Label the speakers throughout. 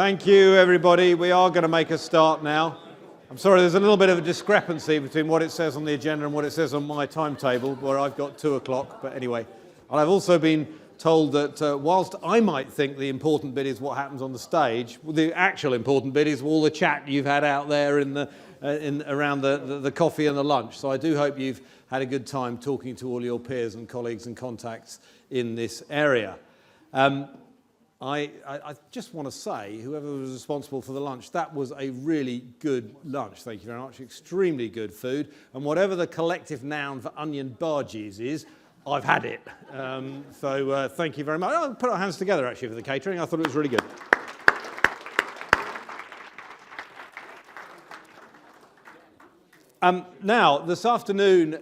Speaker 1: Thank you, everybody. We are going to make a start now. I'm sorry, there's a little bit of a discrepancy between what it says on the agenda and what it says on my timetable, where I've got 2 o'clock. But anyway, and I've also been told that whilst I might think the important bit is what happens on the stage, the actual important bit is all the chat you've had out there around the coffee and the lunch. So I do hope you've had a good time talking to all your peers and colleagues and contacts in this area. I just want to say, whoever was responsible for the lunch, that was a really good lunch. Thank you very much. Extremely good food. And whatever the collective noun for onion barges is, I've had it. So thank you very much. I'll put our hands together, actually, for the catering. I thought it was really good. Now, this afternoon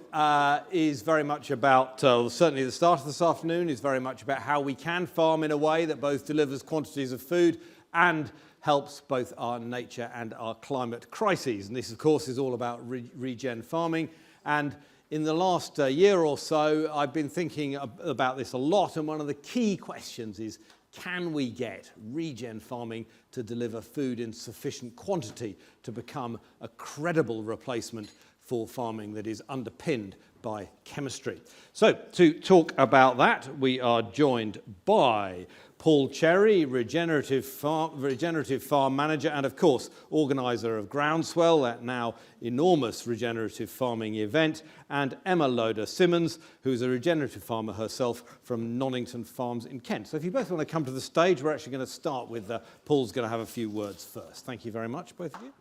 Speaker 1: is very much about, certainly the start of this afternoon is very much about how we can farm in a way that both delivers quantities of food and helps both our nature and our climate crises. And this, of course, is all about regen farming. And in the last year or so, I've been thinking about this a lot. And one of the key questions is, can we get regen farming to deliver food in sufficient quantity to become a credible replacement for farming that is underpinned by chemistry? So to talk about that, we are joined by Paul Cherry, regenerative farm manager and, of course, organiser of Groundswell, that now enormous regenerative farming event, and Emma Loder-Symonds, who's a regenerative farmer herself from Nonington Farms in Kent. So if you both want to come to the stage, we're actually going to start with Paul's going to have a few words first. Thank you very much, both of you.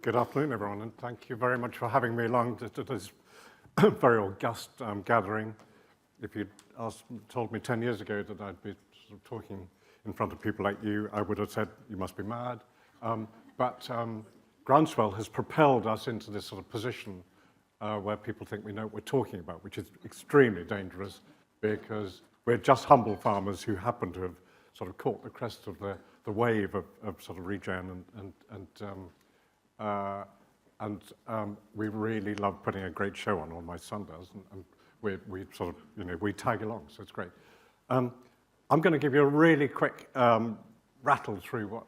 Speaker 2: Good afternoon, everyone, and thank you very much for having me along to this very august gathering. If you'd told me 10 years ago that I'd be sort of talking in front of people like you, I would have said, you must be mad. But Groundswell has propelled us into this sort of position where people think we know what we're talking about, which is extremely dangerous because we're just humble farmers who happen to have sort of caught the crest of the wave of sort of regen and we really love putting a great show on my son does, and we sort of, we tag along, so it's great. I'm going to give you a really quick rattle through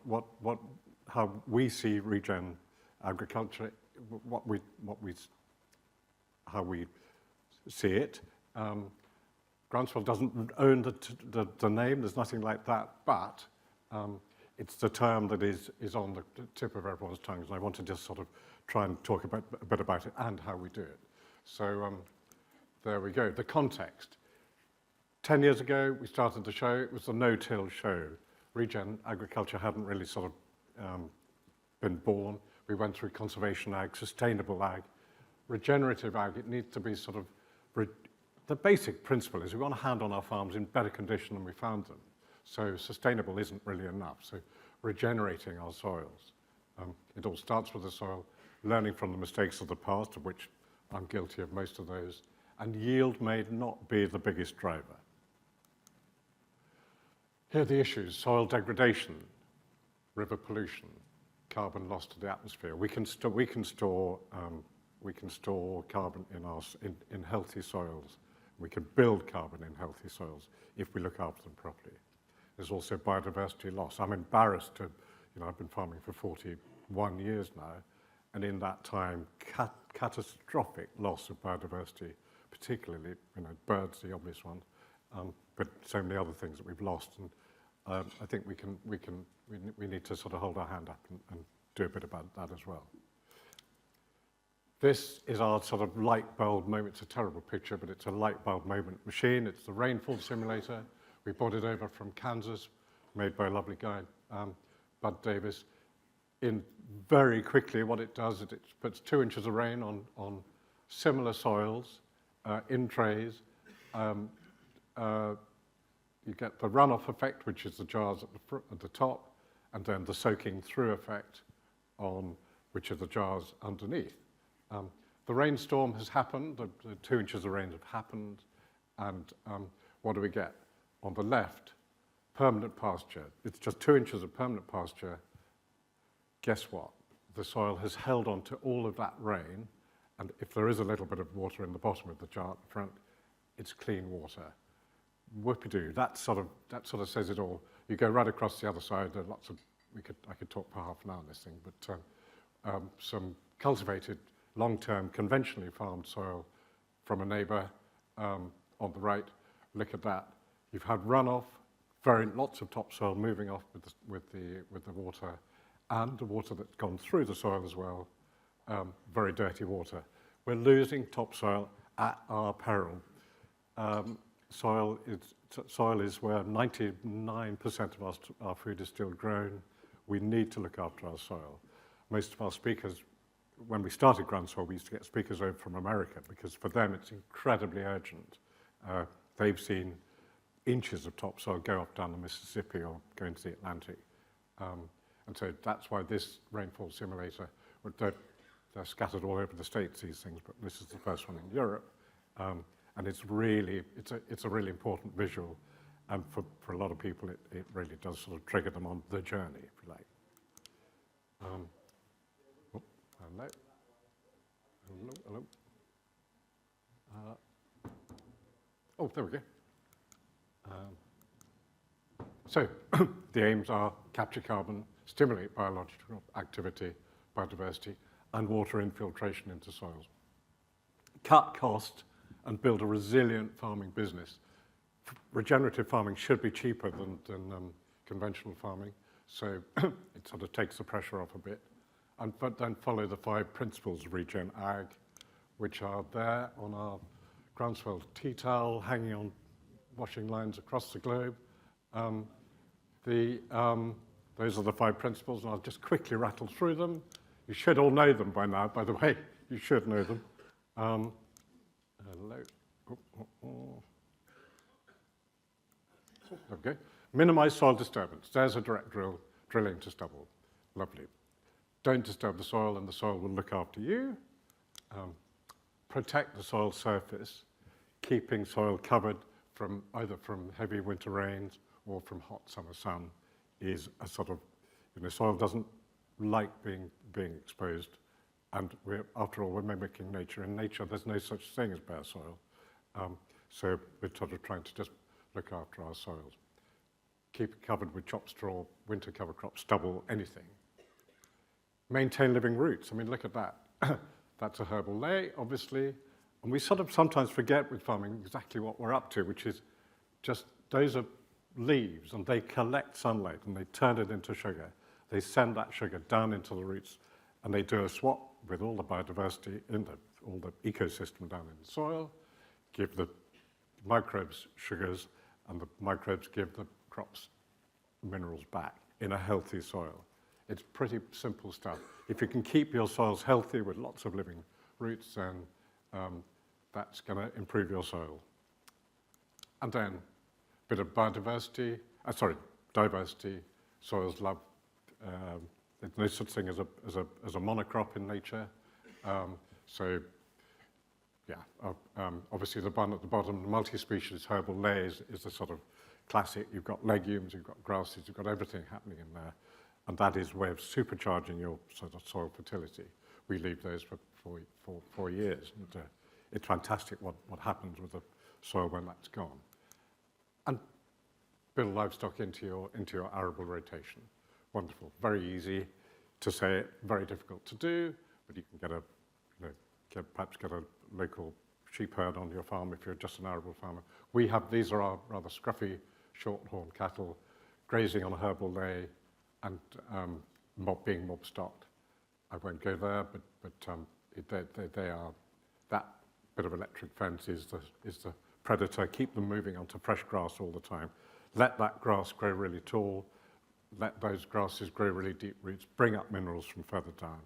Speaker 2: how we see regen agriculture, how we see it. Groundswell doesn't own the name, there's nothing like that, but it's the term that is on the tip of everyone's tongues, and I want to just sort of try and talk a bit about it and how we do it. So there we go. The context. 10 years ago, we started the show. It was a no-till show. Regen agriculture hadn't really sort of been born. We went through conservation ag, sustainable ag, regenerative ag. It needs to be sort of, the basic principle is we want to hand on our farms in better condition than we found them. So sustainable isn't really enough. So regenerating our soils. It all starts with the soil, learning from the mistakes of the past, of which I'm guilty of most of those, and yield may not be the biggest driver. Here are the issues: soil degradation, river pollution, carbon loss to the atmosphere. We can store carbon in healthy soils. We can build carbon in healthy soils if we look after them properly. There's also biodiversity loss. I'm embarrassed to, I've been farming for 41 years now, and in that time, catastrophic loss of biodiversity, particularly, birds, the obvious one, but so many other things that we've lost. And I think we need to sort of hold our hand up and do a bit about that as well. This is our sort of light bulb moment. It's a terrible picture, but it's a light bulb moment machine. It's the rainfall simulator. We brought it over from Kansas, made by a lovely guy, Bud Davis. In very quickly, what it does is it puts 2 inches of rain on similar soils in trays. You get the runoff effect, which is the jars at the top, and then the soaking through effect on which are the jars underneath. The rainstorm has happened, the 2 inches of rain have happened, and what do we get? On the left, permanent pasture. It's just 2 inches of permanent pasture. Guess what? The soil has held on to all of that rain, and if there is a little bit of water in the bottom of the jar at the front, it's clean water. Whoopie-doo, that sort of says it all. You go right across the other side, there are lots of, I could talk for half an hour on this thing, but some cultivated, long-term, conventionally farmed soil from a neighbour on the right. Look at that. You've had runoff, lots of topsoil moving off with the water, and the water that's gone through the soil as well, very dirty water. We're losing topsoil at our peril. Soil is where 99% of our food is still grown. We need to look after our soil. Most of our speakers, when we started Groundswell, we used to get speakers over from America because for them it's incredibly urgent. They've seen inches of topsoil go off down the Mississippi or go into the Atlantic. And so that's why this rainfall simulator, they're scattered all over the States, these things, but this is the first one in Europe. And it's a really important visual. And for a lot of people, it really does sort of trigger them on the journey, if you like. Hello. Oh, there we go. So the aims are capture carbon, stimulate biological activity, biodiversity, and water infiltration into soils. Cut cost and build a resilient farming business. Regenerative farming should be cheaper than conventional farming, so it sort of takes the pressure off a bit. But then follow the 5 principles of Regen Ag, which are there on our Groundswell tea towel, hanging on washing lines across the globe. Those are the 5 principles, and I'll just quickly rattle through them. You should all know them by now, by the way. You should know them. Hello. There we go. Minimize soil disturbance. There's a direct drilling to stubble. Lovely. Don't disturb the soil, and the soil will look after you. Protect the soil surface, keeping soil covered from either from heavy winter rains or from hot summer sun is a sort of, soil doesn't like being exposed. And after all, we're mimicking nature. In nature, there's no such thing as bare soil. So we're sort of trying to just look after our soils. Keep it covered with chopped straw, winter cover crops, stubble, anything. Maintain living roots. I mean, look at that. That's a herbal ley, obviously. And we sort of sometimes forget with farming exactly what we're up to, which is just, those are leaves, and they collect sunlight, and they turn it into sugar. They send that sugar down into the roots, and they do a swap with all the biodiversity in all the ecosystem down in the soil, give the microbes sugars, and the microbes give the crops minerals back in a healthy soil. It's pretty simple stuff. If you can keep your soils healthy with lots of living roots, then that's going to improve your soil. And then a bit of diversity. Soils love. There's no such thing as a monocrop in nature. Obviously the one at the bottom, the multi-species herbal layers, is the sort of classic. You've got legumes, you've got grasses, you've got everything happening in there. And that is a way of supercharging your sort of soil fertility. We leave those for 4 years. And, it's fantastic what happens with the soil when that's gone. And build livestock into your arable rotation. Wonderful, very easy to say it, very difficult to do, but you can perhaps get a local sheep herd on your farm if you're just an arable farmer. These are our rather scruffy short-horn cattle grazing on a herbal ley and being mob stocked. I won't go there, but they are, that bit of electric fence is the predator. Keep them moving onto fresh grass all the time. Let that grass grow really tall. Let those grasses grow really deep roots. Bring up minerals from further down.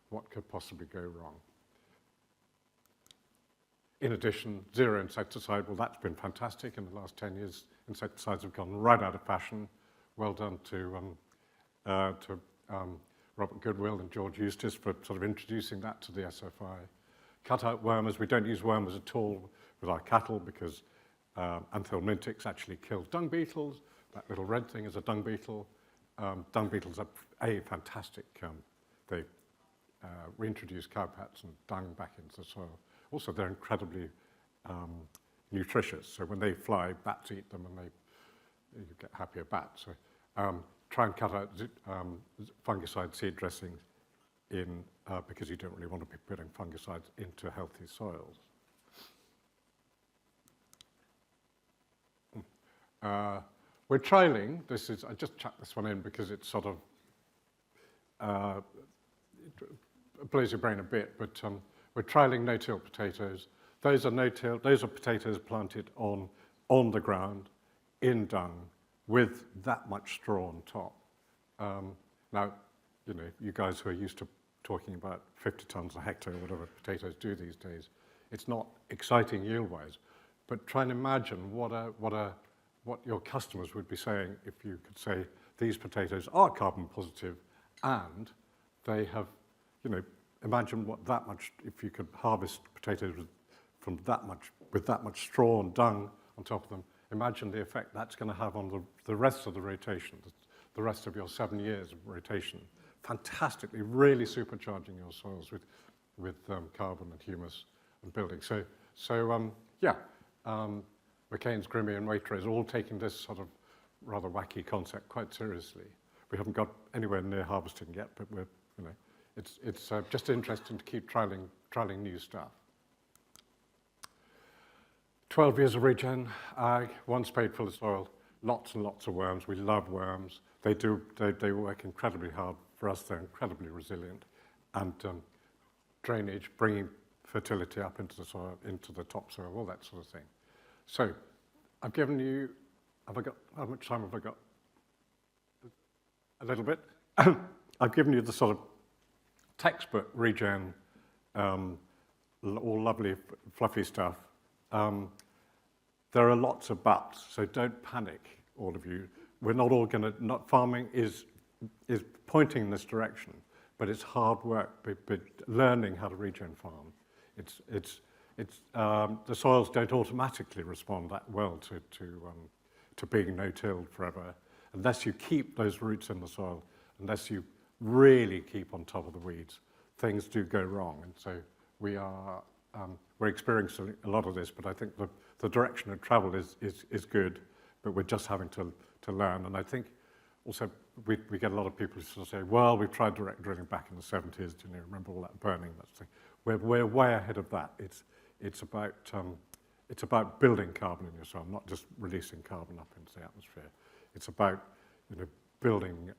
Speaker 2: What could possibly go wrong? In addition, zero insecticide. Well, that's been fantastic. In the last 10 years, insecticides have gone right out of fashion. Well done to Robert Goodwill and George Eustace for sort of introducing that to the SFI. Cut out wormers. We don't use wormers at all with our cattle because anthelmintics actually kill dung beetles. That little red thing is a dung beetle. Dung beetles are fantastic. They reintroduce cowpats and dung back into the soil. Also, they're incredibly nutritious. So when they fly, bats eat them, and you get happier bats. So try and cut out fungicide seed dressings because you don't really want to be putting fungicides into healthy soils. We're trialing, I just chucked this one in because it's sort of, it blows your brain a bit, but we're trialing no-till potatoes. Those are potatoes planted on the ground, in dung, with that much straw on top. Now, you guys who are used to talking about 50 tons a hectare, or whatever potatoes do these days, it's not exciting yield-wise, but try and imagine what your customers would be saying if you could say these potatoes are carbon positive and they have, imagine what that much, if you could harvest potatoes with that much straw and dung on top of them, imagine the effect that's going to have on the rest of the rotation, the rest of your 7 years of rotation. Fantastically, really supercharging your soils with carbon and humus and building. McCain's, Grimmy and Waitrose all taking this sort of rather wacky concept quite seriously. We haven't got anywhere near harvesting yet, but it's just interesting to keep trialing new stuff. 12 years of regen ag, 1 spadeful of soil, lots and lots of worms. We love worms. They work incredibly hard for us. They're incredibly resilient, and drainage, bringing fertility up into the soil, into the topsoil, all that sort of thing. So, I've given you, how much time have I got? A little bit. I've given you the sort of textbook regen, all lovely, fluffy stuff. There are lots of buts, so don't panic, all of you. We're not all farming is pointing in this direction, but it's hard work, but learning how to regen farm. The soils don't automatically respond that well to being no-till forever, unless you keep those roots in the soil, unless you really keep on top of the weeds. Things do go wrong, and so we're experiencing a lot of this, but I think the direction of travel is good, but we're just having to learn. And I think also we get a lot of people who sort of say, well, we tried direct drilling back in the 70s, do you remember all that burning, that thing? We're way ahead of that. It's about building carbon in your soil, not just releasing carbon up into the atmosphere. It's about building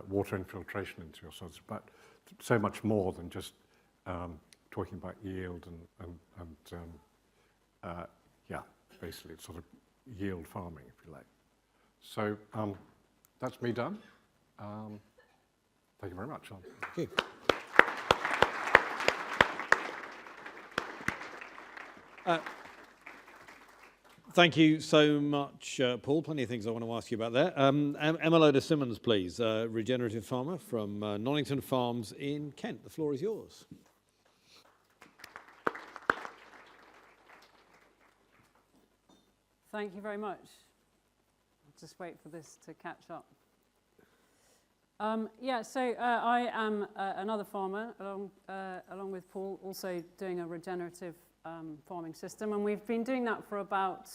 Speaker 2: water infiltration into your soil. It's about so much more than just talking about yield and basically it's sort of yield farming, if you like. So that's me done. Thank you very much.
Speaker 1: Thank you. Thank you so much, Paul. Plenty of things I want to ask you about there. Emma Loder-Symonds, please, regenerative farmer from Nonington Farms in Kent. The floor is yours.
Speaker 3: Thank you very much. I'll just wait for this to catch up. I am another farmer, along with Paul, also doing a regenerative farming system, and we've been doing that for about,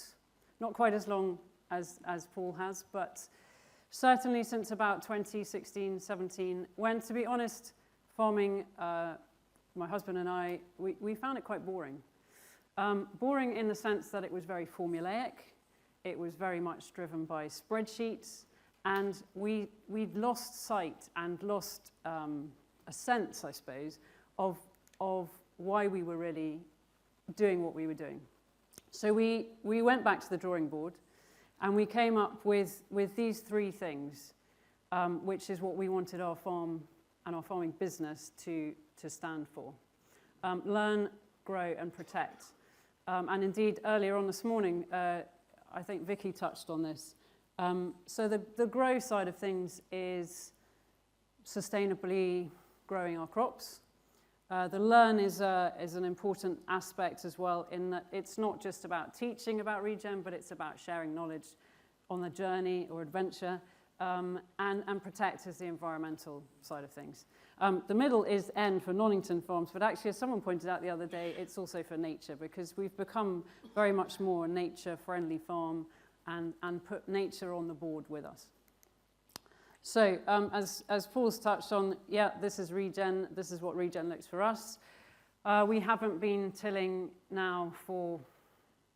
Speaker 3: not quite as long as Paul has, but certainly since about 2016, 17, when, to be honest, farming, my husband and I, we found it quite boring. Boring in the sense that it was very formulaic, it was very much driven by spreadsheets, and we'd lost sight and lost a sense, I suppose, of why we were really doing what we were doing. So we went back to the drawing board, and we came up with these 3 things, which is what we wanted our farm and our farming business to stand for. Learn, grow, and protect. And indeed, earlier on this morning, I think Vicky touched on this. So the grow side of things is sustainably growing our crops. The learn is an important aspect as well, in that it's not just about teaching about regen, but it's about sharing knowledge on the journey or adventure. and protect is the environmental side of things. The middle is N for Nonington farms, but actually, as someone pointed out the other day, it's also for nature, because we've become very much more a nature-friendly farm and put nature on the board with us. So, as Paul's touched on, yeah, this is regen. This is what regen looks for us. We haven't been tilling now for,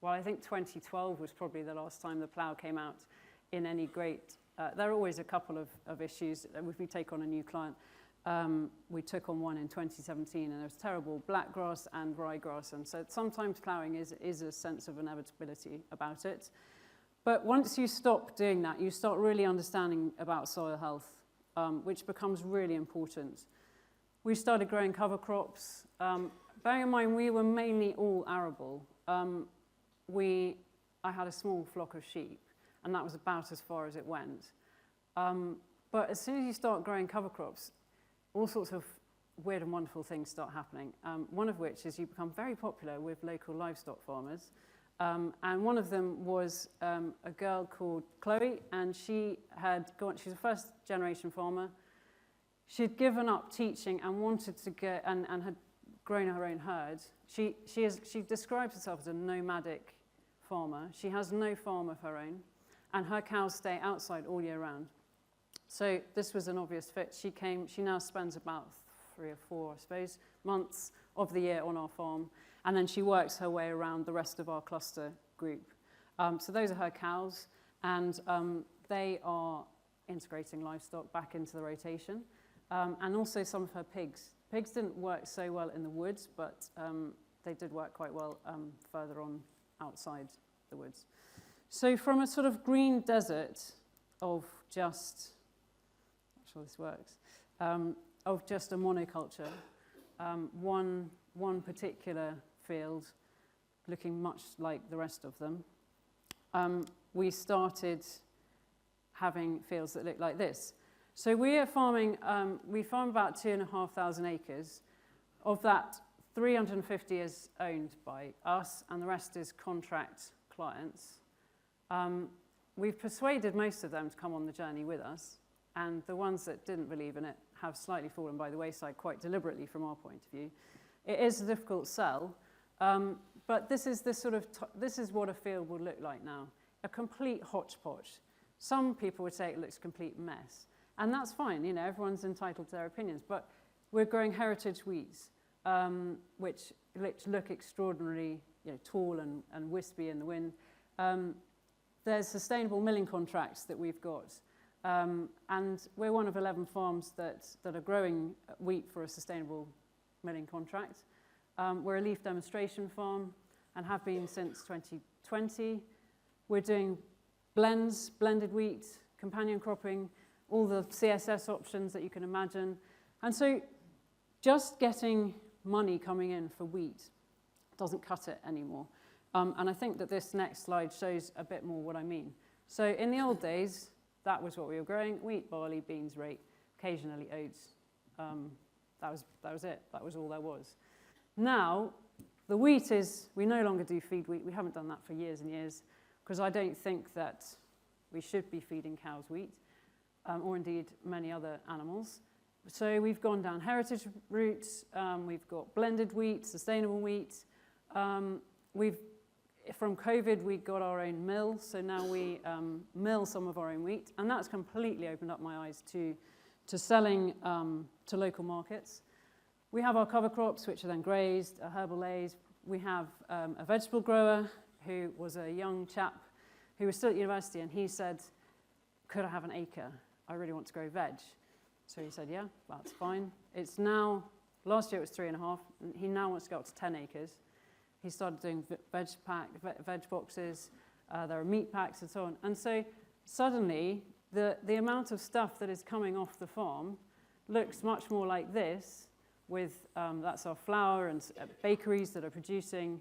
Speaker 3: well, I think 2012 was probably the last time the plough came out in any great. There are always a couple of issues. If we take on a new client, we took on one in 2017, and there was terrible blackgrass and ryegrass, and so sometimes ploughing is a sense of inevitability about it. But once you stop doing that, you start really understanding about soil health, which becomes really important. We started growing cover crops. Bearing in mind, we were mainly all arable. I had a small flock of sheep, and that was about as far as it went. But as soon as you start growing cover crops, all sorts of weird and wonderful things start happening, one of which is you become very popular with local livestock farmers. And one of them was a girl called Chloe, and she's a first-generation farmer. She'd given up teaching and wanted to go, and had grown her own herd. She describes herself as a nomadic farmer. She has no farm of her own, and her cows stay outside all year round. So this was an obvious fit. She now spends about 3 or 4, I suppose, months of the year on our farm, and then she works her way around the rest of our cluster group. So those are her cows, and they are integrating livestock back into the rotation, and also some of her pigs. Pigs didn't work so well in the woods, but they did work quite well further on outside the woods. So from a sort of green desert of just, I'm not sure this works, of just a monoculture, one particular field looking much like the rest of them, we started having fields that look like this. So we are farming, we farm about 2,500 acres. Of that, 350 is owned by us, and the rest is contract clients. We've persuaded most of them to come on the journey with us, and the ones that didn't believe in it have slightly fallen by the wayside quite deliberately from our point of view. It is a difficult sell, but this is what a field would look like now, a complete hodgepodge. Some people would say it looks a complete mess, and that's fine, you know, everyone's entitled to their opinions, but we're growing heritage wheats, which look extraordinarily, you know, tall and wispy in the wind. There's sustainable milling contracts that we've got, and we're one of 11 farms that are growing wheat for a sustainable milling contract. We're a leaf demonstration farm and have been since 2020. We're doing blends, blended wheat, companion cropping, all the CSS options that you can imagine. And so just getting money coming in for wheat doesn't cut it anymore. And I think that this next slide shows a bit more what I mean. So in the old days, that was what we were growing: wheat, barley, beans, rape, occasionally oats. That was it. That was all there was. Now, the wheat is, we no longer do feed wheat. We haven't done that for years and years, because I don't think that we should be feeding cows wheat, or indeed many other animals. So we've gone down heritage routes. We've got blended wheat, sustainable wheat. From COVID, we got our own mill, so now we mill some of our own wheat, and that's completely opened up my eyes to selling to local markets. We have our cover crops, which are then grazed, herbal lays. We have a vegetable grower who was a young chap who was still at university, and he said, could I have an acre? I really want to grow veg. So he said, yeah, that's fine. It's now, last year it was 3.5, and he now wants to go up to 10 acres. He started doing veg boxes, there are meat packs and so on. And so suddenly, the amount of stuff that is coming off the farm looks much more like this, with, that's our flour and bakeries that are producing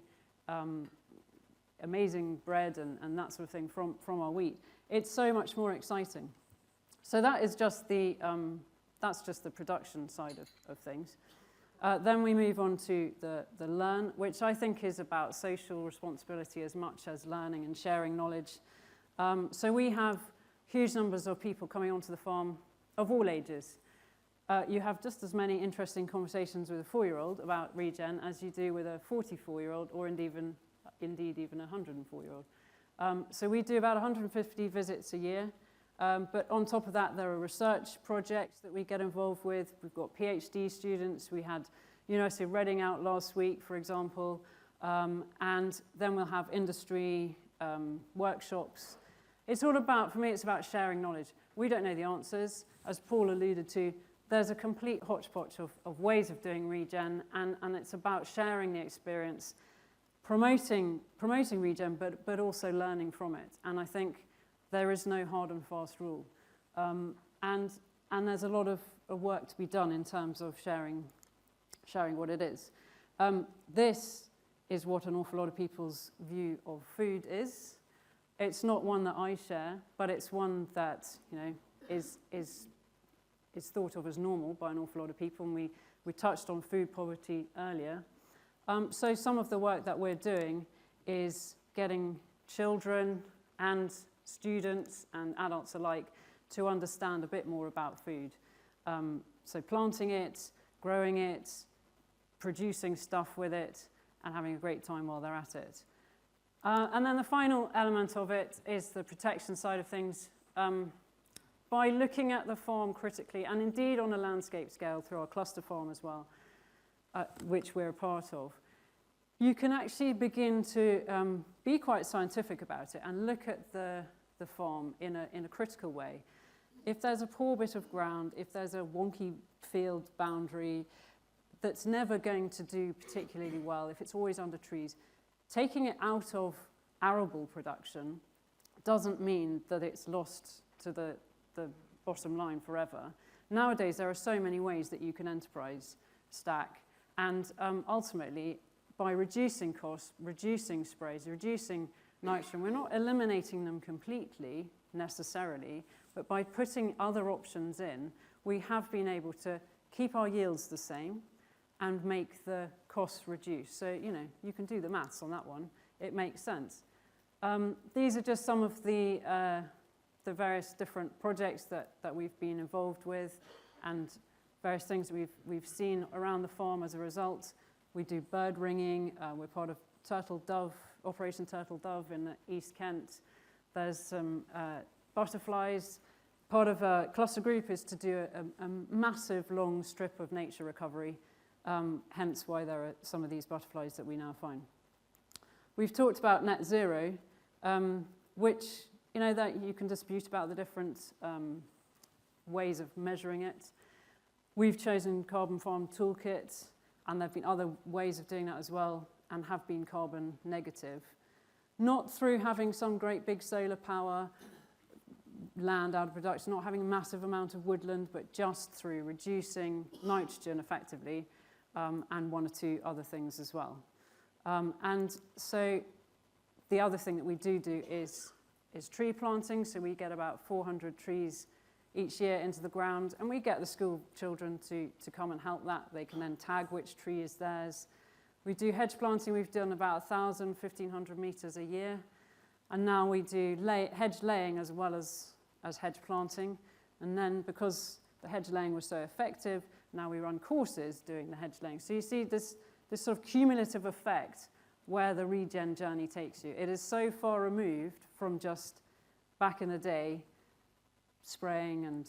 Speaker 3: amazing bread and that sort of thing from our wheat. It's so much more exciting. So that is just that's just the production side of things. Then we move on to the learn, which I think is about social responsibility as much as learning and sharing knowledge. So we have huge numbers of people coming onto the farm of all ages. You have just as many interesting conversations with a 4-year-old about regen as you do with a 44-year-old or indeed even a 104-year-old. So we do about 150 visits a year. But on top of that, there are research projects that we get involved with. We've got PhD students. We had University of Reading out last week, for example. And then we'll have industry workshops. It's all about, for me, it's about sharing knowledge. We don't know the answers. As Paul alluded to, there's a complete hodgepodge of ways of doing regen, and it's about sharing the experience, promoting regen, but also learning from it. And I think there is no hard and fast rule. And there's a lot of work to be done in terms of sharing what it is. This is what an awful lot of people's view of food is. It's not one that I share, but it's one that is thought of as normal by an awful lot of people, and we touched on food poverty earlier. So some of the work that we're doing is getting children and students and adults alike to understand a bit more about food. So planting it, growing it, producing stuff with it, and having a great time while they're at it. And then the final element of it is the protection side of things. By looking at the farm critically, and indeed on a landscape scale through our cluster farm as well, which we're a part of, you can actually begin to be quite scientific about it and look at the farm in a critical way. If there's a poor bit of ground, if there's a wonky field boundary that's never going to do particularly well, if it's always under trees, taking it out of arable production doesn't mean that it's lost to the bottom line forever. Nowadays, there are so many ways that you can enterprise stack, and ultimately, by reducing costs, reducing sprays, reducing nitrogen, we're not eliminating them completely necessarily, but by putting other options in, we have been able to keep our yields the same and make the costs reduce. So, you can do the maths on that one. It makes sense. These are just some of the various different projects that we've been involved with and various things that we've seen around the farm as a result. We do bird ringing. We're part of Operation Turtle Dove in East Kent. There's some butterflies. Part of a cluster group is to do a massive long strip of nature recovery, hence why there are some of these butterflies that we now find. We've talked about net zero, which that you can dispute about the different ways of measuring it. We've chosen Carbon Farm Toolkit, and there have been other ways of doing that as well, and have been carbon negative. Not through having some great big solar power, land out of production, not having a massive amount of woodland, but just through reducing nitrogen effectively, and one or two other things as well. And so the other thing that we do is tree planting. So we get about 400 trees each year into the ground, and we get the school children to come and help that. They can then tag which tree is theirs. We do hedge planting. We've done about 1,000, 1,500 metres a year. And now we do hedge laying as well as hedge planting. And then because the hedge laying was so effective, now we run courses doing the hedge laying. So you see this sort of cumulative effect where the regen journey takes you. It is so far removed from just back in the day spraying and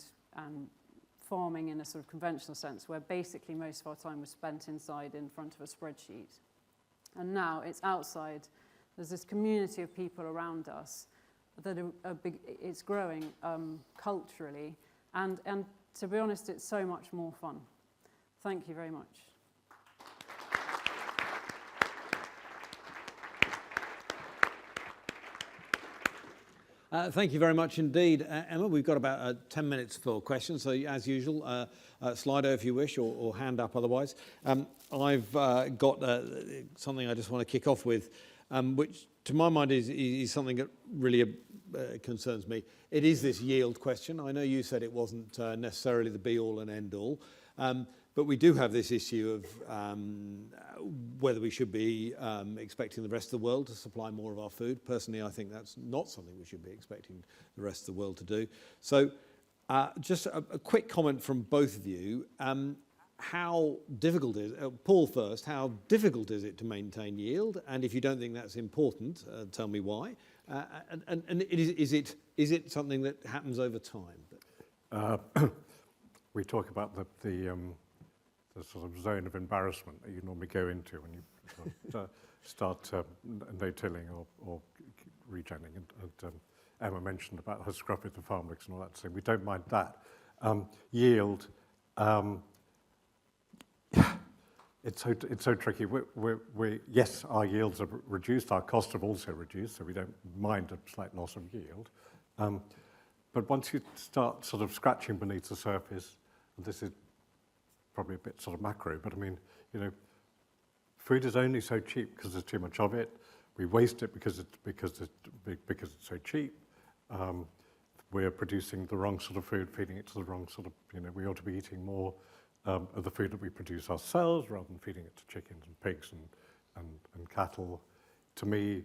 Speaker 3: farming in a sort of conventional sense, where basically most of our time was spent inside in front of a spreadsheet. And now it's outside. There's this community of people around us that it's growing culturally, and to be honest, it's so much more fun. Thank you very much.
Speaker 1: Thank you very much indeed, Emma. We've got about 10 minutes for questions, so as usual, Slido if you wish, or hand up otherwise. I've got something I just want to kick off with, which to my mind is something that really concerns me. It is this yield question. I know you said it wasn't necessarily the be-all and end-all. But we do have this issue of whether we should be expecting the rest of the world to supply more of our food. Personally, I think that's not something we should be expecting the rest of the world to do. So just a quick comment from both of you. How difficult is it, Paul first, how difficult is it to maintain yield? And if you don't think that's important, tell me why. And is it something that happens over time?
Speaker 2: We talk about the sort of zone of embarrassment that you normally go into when you sort of, start no-tilling or regenning. And Emma mentioned about her scrub with the farm licks and all that. So we don't mind that. Yield, it's so tricky. Yes, our yields are reduced. Our costs have also reduced, so we don't mind a slight loss of yield. But once you start sort of scratching beneath the surface, and this is probably a bit sort of macro, but I mean, you know, food is only so cheap because there's too much of it. We waste it because it's so cheap. We're producing the wrong sort of food, feeding it to the wrong sort of, you know, we ought to be eating more of the food that we produce ourselves rather than feeding it to chickens and pigs and cattle. To me,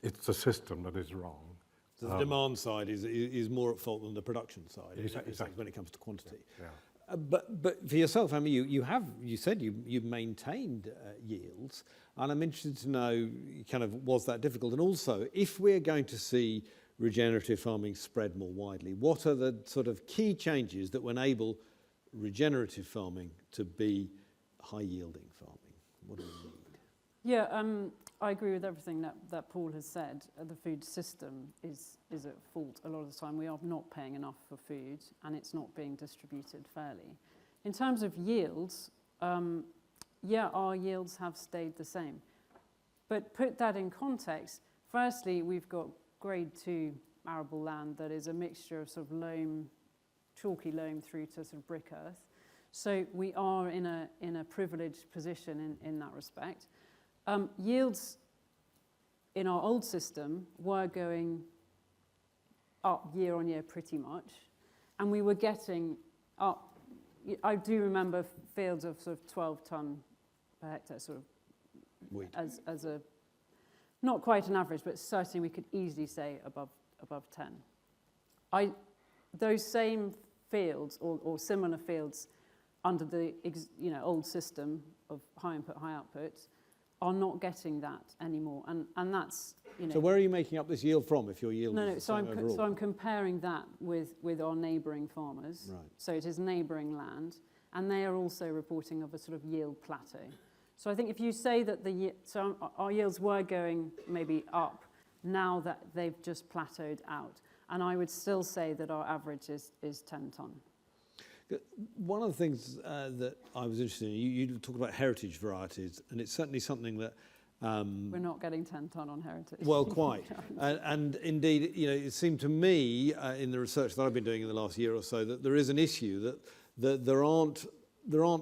Speaker 2: it's the system that is wrong.
Speaker 1: So the demand side is more at fault than the production side,
Speaker 2: exactly.
Speaker 1: when it comes to quantity.
Speaker 2: Yeah.
Speaker 1: But for yourself, I mean, you said you've maintained yields, and I'm interested to know kind of was that difficult, and also if we're going to see regenerative farming spread more widely, what are the sort of key changes that will enable regenerative farming to be high-yielding farming? What do we need?
Speaker 3: Yeah, I agree with everything that Paul has said. The food system is at fault a lot of the time. We are not paying enough for food and it's not being distributed fairly. In terms of yields, our yields have stayed the same. But put that in context, firstly, we've got grade 2 arable land that is a mixture of sort of loam, chalky loam through to sort of brick earth. So we are in a privileged position in that respect. Yields in our old system were going up year on year pretty much, and we were getting up. I do remember fields of sort of 12 tonne per hectare, sort of
Speaker 1: Wheat.
Speaker 3: as a not quite an average, but certainly we could easily say above 10. Those same fields or similar fields under the old system of high input, high output are not getting that anymore, and that's
Speaker 1: So where are you making up this yield from if your yield
Speaker 3: no.
Speaker 1: is the same overall?
Speaker 3: So I'm comparing that with our neighbouring farmers.
Speaker 1: Right.
Speaker 3: So it is neighbouring land, and they are also reporting of a sort of yield plateau. So I think if you say that our yields were going maybe up, now that they've just plateaued out, and I would still say that our average is 10 tonne.
Speaker 1: One of the things that I was interested in, you talked about heritage varieties, and it's certainly something that
Speaker 3: We're not getting 10 tonne on heritage.
Speaker 1: well, quite. And indeed, it seemed to me in the research that I've been doing in the last year or so that there is an issue that there aren't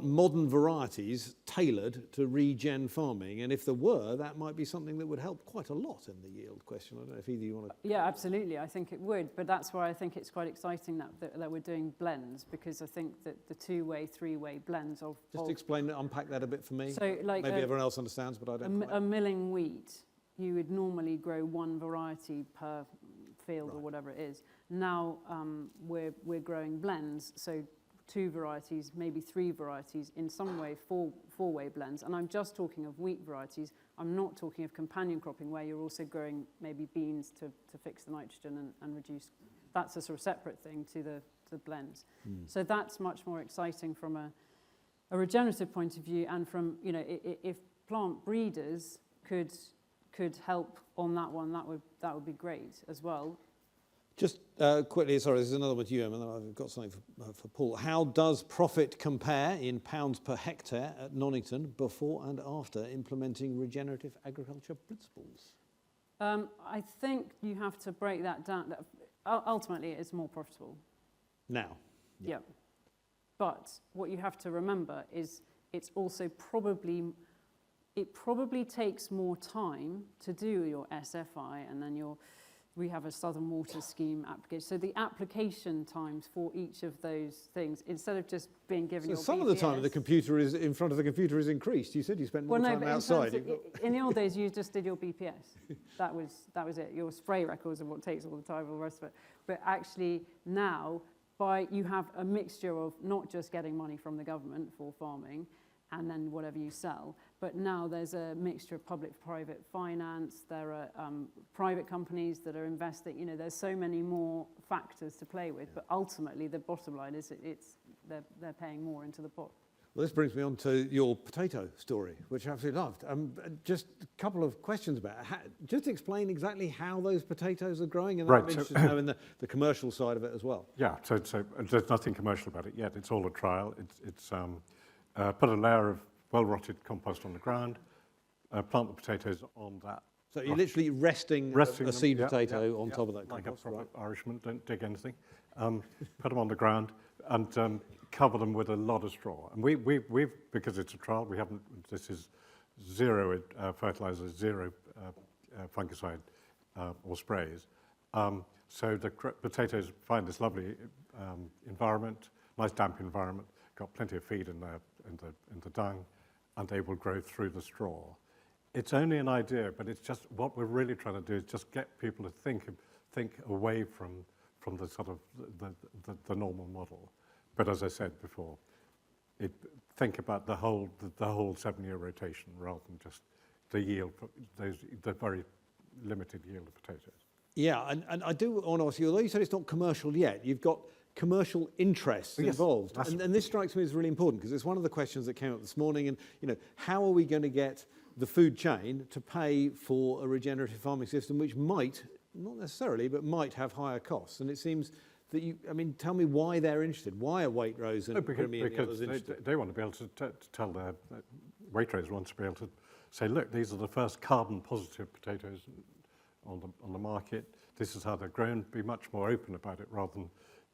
Speaker 1: modern varieties tailored to regen farming, and if there were, that might be something that would help quite a lot in the yield question. I don't know if either you want to...
Speaker 3: Yeah, absolutely, I think it would, but that's why I think it's quite exciting that we're doing blends, because I think that the 2-way, 3-way blends of...
Speaker 1: Just explain, unpack that a bit for me.
Speaker 3: So, like
Speaker 1: maybe everyone else understands, but I don't quite.
Speaker 3: A milling wheat, you would normally grow one variety per field, right, or whatever it is. Now we're growing blends, so 2 varieties, maybe 3 varieties, in some way 4-way blends. And I'm just talking of wheat varieties. I'm not talking of companion cropping, where you're also growing maybe beans to fix the nitrogen and reduce. That's a sort of separate thing to the blends. So that's much more exciting from a regenerative point of view, and from, if plant breeders could help on that one, that would be great as well.
Speaker 1: Just quickly, sorry, this is another one to you, Emma, and then I've got something for Paul. How does profit compare in pounds per hectare at Nonington before and after implementing regenerative agriculture principles?
Speaker 3: I think you have to break that down. Ultimately, it's more profitable.
Speaker 1: Now?
Speaker 3: Yeah. But what you have to remember is it's also it probably takes more time to do your SFI and then your we have a Southern Water Scheme application. So the application times for each of those things, instead of just being given
Speaker 1: So
Speaker 3: your
Speaker 1: some
Speaker 3: BPS,
Speaker 1: of the time the computer is in front of the computer is increased. You said you spent more time
Speaker 3: but
Speaker 1: outside.
Speaker 3: in the old days, you just did your BPS. That was it. Your spray records are what takes all the time, all the rest of it. But actually now, you have a mixture of not just getting money from the government for farming, and then whatever you sell. But now there's a mixture of public-private finance. There are private companies that are investing. You know, there's so many more factors to play with. But ultimately, the bottom line is they're paying more into the pot.
Speaker 1: Well, this brings me on to your potato story, which I absolutely loved. Just a couple of questions about it. Just explain exactly how those potatoes are growing, and
Speaker 2: Right,
Speaker 1: I'm interested to know in the commercial side of it as well.
Speaker 2: Yeah, so there's nothing commercial about it yet. It's all a trial. It's put a layer of well-rotted compost on the ground, plant the potatoes on that.
Speaker 1: So you're literally resting a
Speaker 2: them,
Speaker 1: seed
Speaker 2: yeah,
Speaker 1: potato
Speaker 2: yeah,
Speaker 1: on
Speaker 2: yeah,
Speaker 1: top of that
Speaker 2: like
Speaker 1: compost,
Speaker 2: a proper
Speaker 1: right?
Speaker 2: Irishman, don't dig anything. Put them on the ground and cover them with a lot of straw. And we've because it's a trial, we haven't. This is zero fertilizer, zero fungicide or sprays. So the potatoes find this lovely environment, nice damp environment. Got plenty of feed in the dung, and they will grow through the straw. It's only an idea, but it's just what we're really trying to do is just get people to think away from the sort of the normal model. But as I said before, think about the whole 7-year rotation rather than just the yield, the very limited yield of potatoes.
Speaker 1: Yeah, and I do want to ask you, although you said it's not commercial yet, you've got commercial interests involved. And this strikes me as really important because it's one of the questions that came up this morning. And, you know, how are we going to get the food chain to pay for a regenerative farming system which might, not necessarily, but might have higher costs? And it seems that tell me why they're interested. Why are Waitrose and Premier and the others interested?
Speaker 2: They want to be able to tell their Waitrose wants to be able to say, look, these are the first carbon positive potatoes on the market. This is how they're grown. Be much more open about it rather than,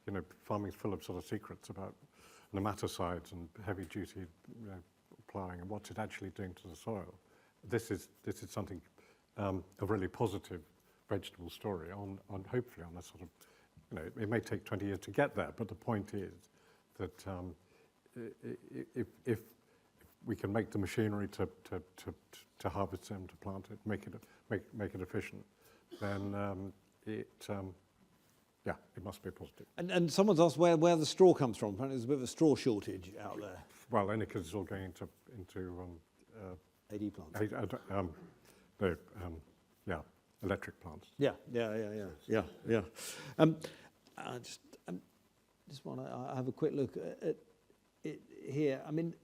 Speaker 2: you know, farming's full of sort of secrets about nematicides and heavy duty ploughing and what's it actually doing to the soil. This is something a really positive vegetable story on hopefully on a sort of, you know, it may take 20 years to get there, but the point is that if we can make the machinery to harvest them, to plant it, make it efficient, then it must be positive.
Speaker 1: And someone's asked where the straw comes from. Apparently there's a bit of a straw shortage out there.
Speaker 2: Well, only because it's all going into
Speaker 1: AD plants.
Speaker 2: Electric plants.
Speaker 1: Yeah. I just want to have a quick look at it here. I mean,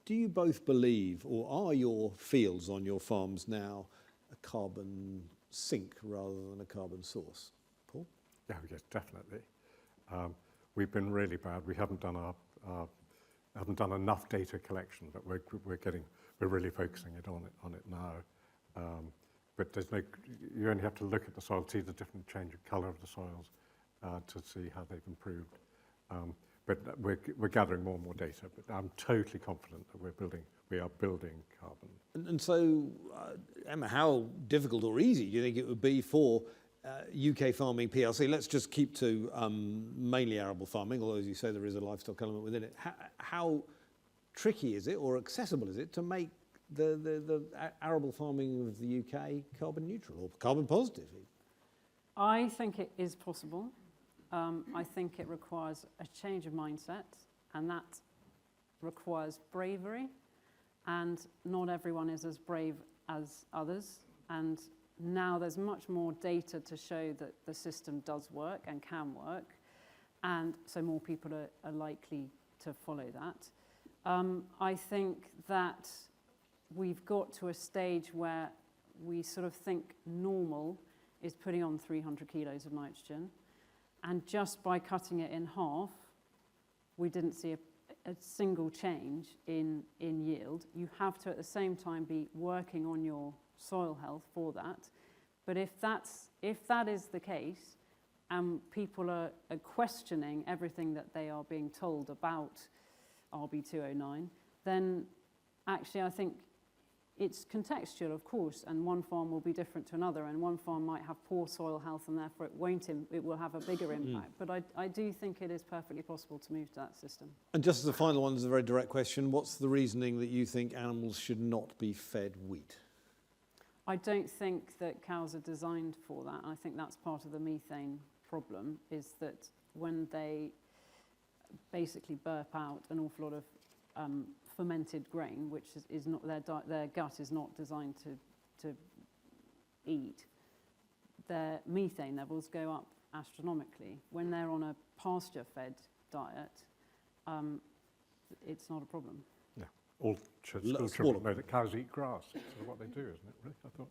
Speaker 1: do you both believe, or are your fields on your farms now a carbon sink rather than a carbon source? Paul?
Speaker 2: Yeah, yes, definitely. We've been really bad. We haven't done haven't done enough data collection, but we're really focusing on it now. But there's you only have to look at the soil, see the different change of colour of the soils to see how they've improved. But we're gathering more and more data. But I'm totally confident that we are building carbon.
Speaker 1: And so, Emma, how difficult or easy do you think it would be for UK Farming PLC? Let's just keep to mainly arable farming, although as you say there is a livestock element within it. How tricky is it, or accessible is it, to make the arable farming of the UK carbon neutral or carbon positive?
Speaker 3: I think it is possible. I think it requires a change of mindset, and that requires bravery, and not everyone is as brave as others. And now there's much more data to show that the system does work and can work, and so more people are likely to follow that. I think that we've got to a stage where we sort of think normal is putting on 300 kilos of nitrogen, and just by cutting it in half, we didn't see a single change in yield. You have to at the same time be working on your soil health for that. But if that is the case, and people are questioning everything that they are being told about RB209, then actually I think it's contextual, of course, and one farm will be different to another, and one farm might have poor soil health, and therefore it will have a bigger impact. But I do think it is perfectly possible to move to that system.
Speaker 1: And just as a final one, as a very direct question, what's the reasoning that you think animals should not be fed wheat?
Speaker 3: I don't think that cows are designed for that. I think that's part of the methane problem, is that when they basically burp out an awful lot of fermented grain, which is not their gut is not designed to eat, their methane levels go up astronomically. When they're on a pasture-fed diet, it's not a problem.
Speaker 2: Yeah, all children know that cows eat grass. That's what they do, isn't it? Really? I thought.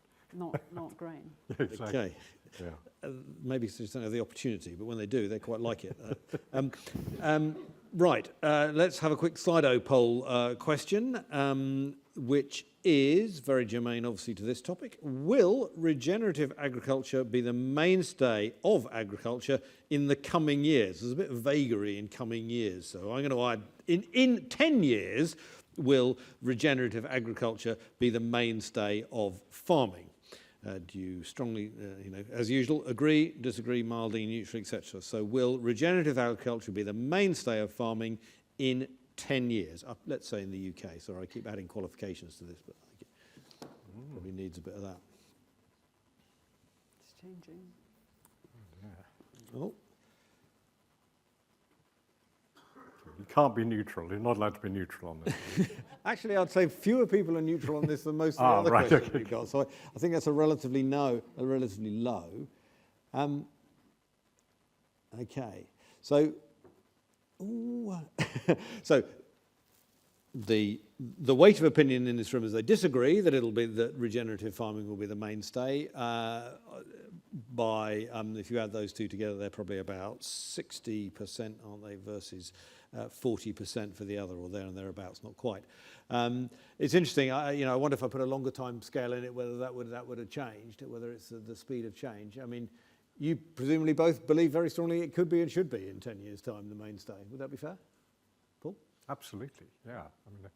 Speaker 3: Not grain.
Speaker 2: Yeah, exactly.
Speaker 1: Okay.
Speaker 2: Yeah.
Speaker 1: Maybe they just don't have the opportunity, but when they do, they quite like it. Right, let's have a quick Slido poll question, which is very germane, obviously, to this topic. Will regenerative agriculture be the mainstay of agriculture in the coming years? There's a bit of vagary in coming years, so I'm going to add, in 10 years, will regenerative agriculture be the mainstay of farming? Do you strongly, as usual, agree, disagree, mildly, neutral, etc.? So will regenerative agriculture be the mainstay of farming in 10 years? Let's say in the UK. Sorry, I keep adding qualifications to this, but I think it probably needs a bit of that.
Speaker 3: It's changing.
Speaker 1: Oh.
Speaker 2: You can't be neutral. You're not allowed to be neutral on this.
Speaker 1: Actually, I'd say fewer people are neutral on this than most of the other questions we've got. So I think that's a relatively low. Okay. So, so the weight of opinion in this room is they disagree that that regenerative farming will be the mainstay. If you add those two together, they're probably about 60%, aren't they, versus 40% for the other, or there and thereabouts, not quite. It's interesting. I wonder if I put a longer time scale in it, whether that would have changed, whether it's the speed of change. I mean, you presumably both believe very strongly it could be and should be in 10 years' time the mainstay. Would that be fair, Paul?
Speaker 2: Absolutely. Yeah. I mean,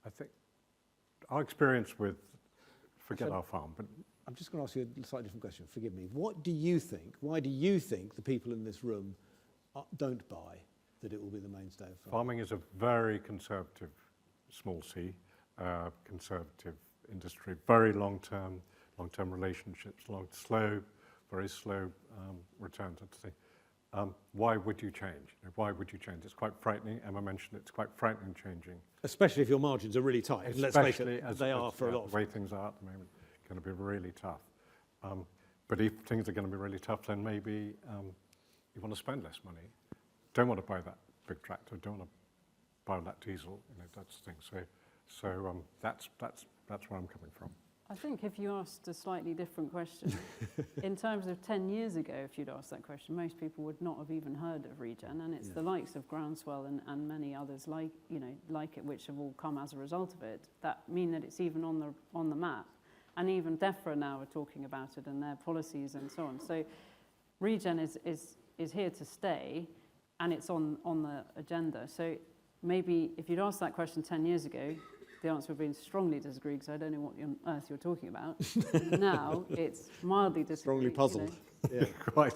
Speaker 2: I think our experience with our farm, but
Speaker 1: I'm just going to ask you a slightly different question. Forgive me. What do you think? Why do you think the people in this room don't buy that it will be the mainstay of farming?
Speaker 2: Farming is a very conservative, small c, conservative industry, very long-term relationships, very slow return to the thing. Why would you change? Why would you change? It's quite frightening. Emma mentioned it's quite frightening changing.
Speaker 1: Especially if your margins are really tight. Let's face it, they are for a lot of
Speaker 2: the way things are at the moment, going to be really tough. But if things are going to be really tough, then maybe you want to spend less money. Don't want to buy that big tractor. Don't want to buy that diesel. That's the thing. So that's where I'm coming from.
Speaker 3: I think if you asked a slightly different question, in terms of 10 years ago, if you'd asked that question, most people would not have even heard of regen, and it's the likes of Groundswell and many others like it, which have all come as a result of it, that mean that it's even on the map. And even DEFRA now are talking about it and their policies and so on. So regen is here to stay, and it's on the agenda. So maybe if you'd asked that question 10 years ago, the answer would have been strongly disagree, because I don't know what on earth you're talking about. Now it's mildly disagree.
Speaker 1: Strongly puzzled.
Speaker 2: Yeah, quite.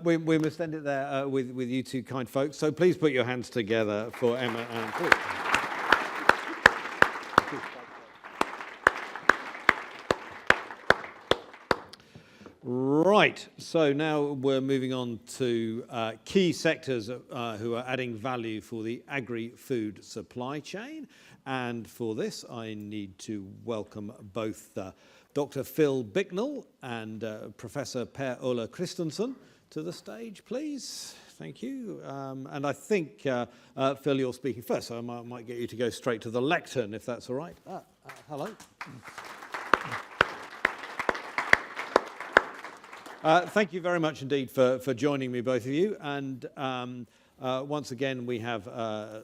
Speaker 1: We must end it there with you two kind folks. So please put your hands together for Emma and Paul. Right, so now we're moving on to key sectors who are adding value for the agri-food supply chain. And for this, I need to welcome both Dr. Phil Bicknell and Professor Per Ola Kristensson to the stage, please. Thank you. And I think, Phil, you're speaking first, so I might get you to go straight to the lectern, if that's all right. Hello. Thank you very much indeed for joining me, both of you. And once again, we have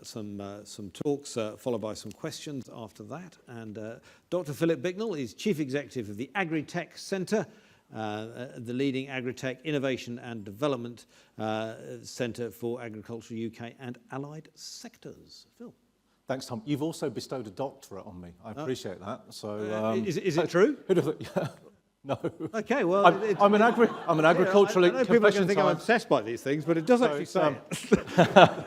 Speaker 1: some talks followed by some questions after that. And Dr. Philip Bicknell is Chief Executive of the Agri-Tech Centre, the leading Agri-Tech Innovation and Development Centre for Agriculture UK and allied sectors. Phil.
Speaker 4: Thanks, Tom. You've also bestowed a doctorate on me. I appreciate that. So,
Speaker 1: is it true?
Speaker 4: who'd have thought? Yeah. No.
Speaker 1: Okay, well,
Speaker 4: I'm an agricultural.
Speaker 1: I know people are going to think I'm obsessed by these things, but it does actually say it.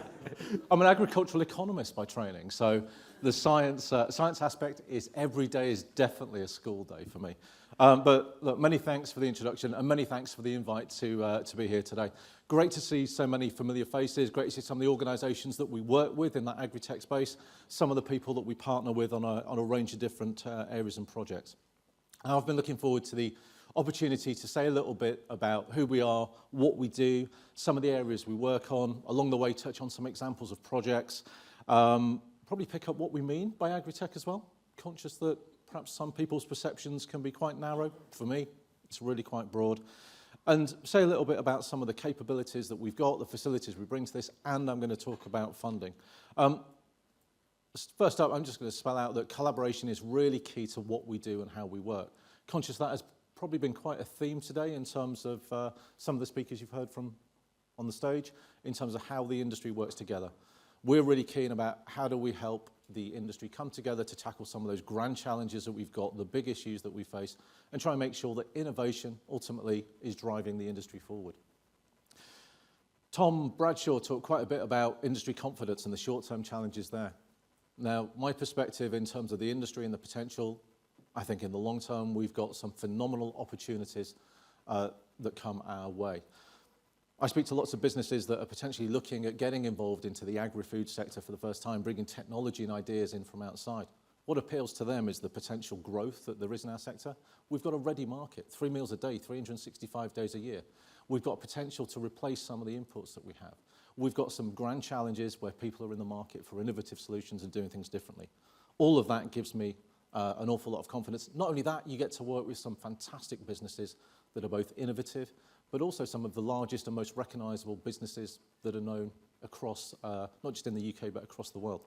Speaker 4: I'm an agricultural economist by training, so the science aspect is every day is definitely a school day for me. But look, many thanks for the introduction and many thanks for the invite to be here today. Great to see so many familiar faces, great to see some of the organisations that we work with in that Agri-Tech space, some of the people that we partner with on a range of different areas and projects. I've been looking forward to the opportunity to say a little bit about who we are, what we do, some of the areas we work on, along the way touch on some examples of projects, probably pick up what we mean by Agri-Tech as well, conscious that perhaps some people's perceptions can be quite narrow. For me, it's really quite broad. And say a little bit about some of the capabilities that we've got, the facilities we bring to this, and I'm going to talk about funding. First up, I'm just going to spell out that collaboration is really key to what we do and how we work. Conscious that has probably been quite a theme today in terms of some of the speakers you've heard from on the stage, in terms of how the industry works together. We're really keen about how do we help the industry come together to tackle some of those grand challenges that we've got, the big issues that we face, and try and make sure that innovation ultimately is driving the industry forward. Tom Bradshaw talked quite a bit about industry confidence and the short-term challenges there. Now, my perspective in terms of the industry and the potential, I think in the long term, we've got some phenomenal opportunities that come our way. I speak to lots of businesses that are potentially looking at getting involved into the agri-food sector for the first time, bringing technology and ideas in from outside. What appeals to them is the potential growth that there is in our sector. We've got a ready market, 3 meals a day, 365 days a year. We've got potential to replace some of the inputs that we have. We've got some grand challenges where people are in the market for innovative solutions and doing things differently. All of that gives me an awful lot of confidence. Not only that, you get to work with some fantastic businesses that are both innovative, but also some of the largest and most recognisable businesses that are known across, not just in the UK, but across the world.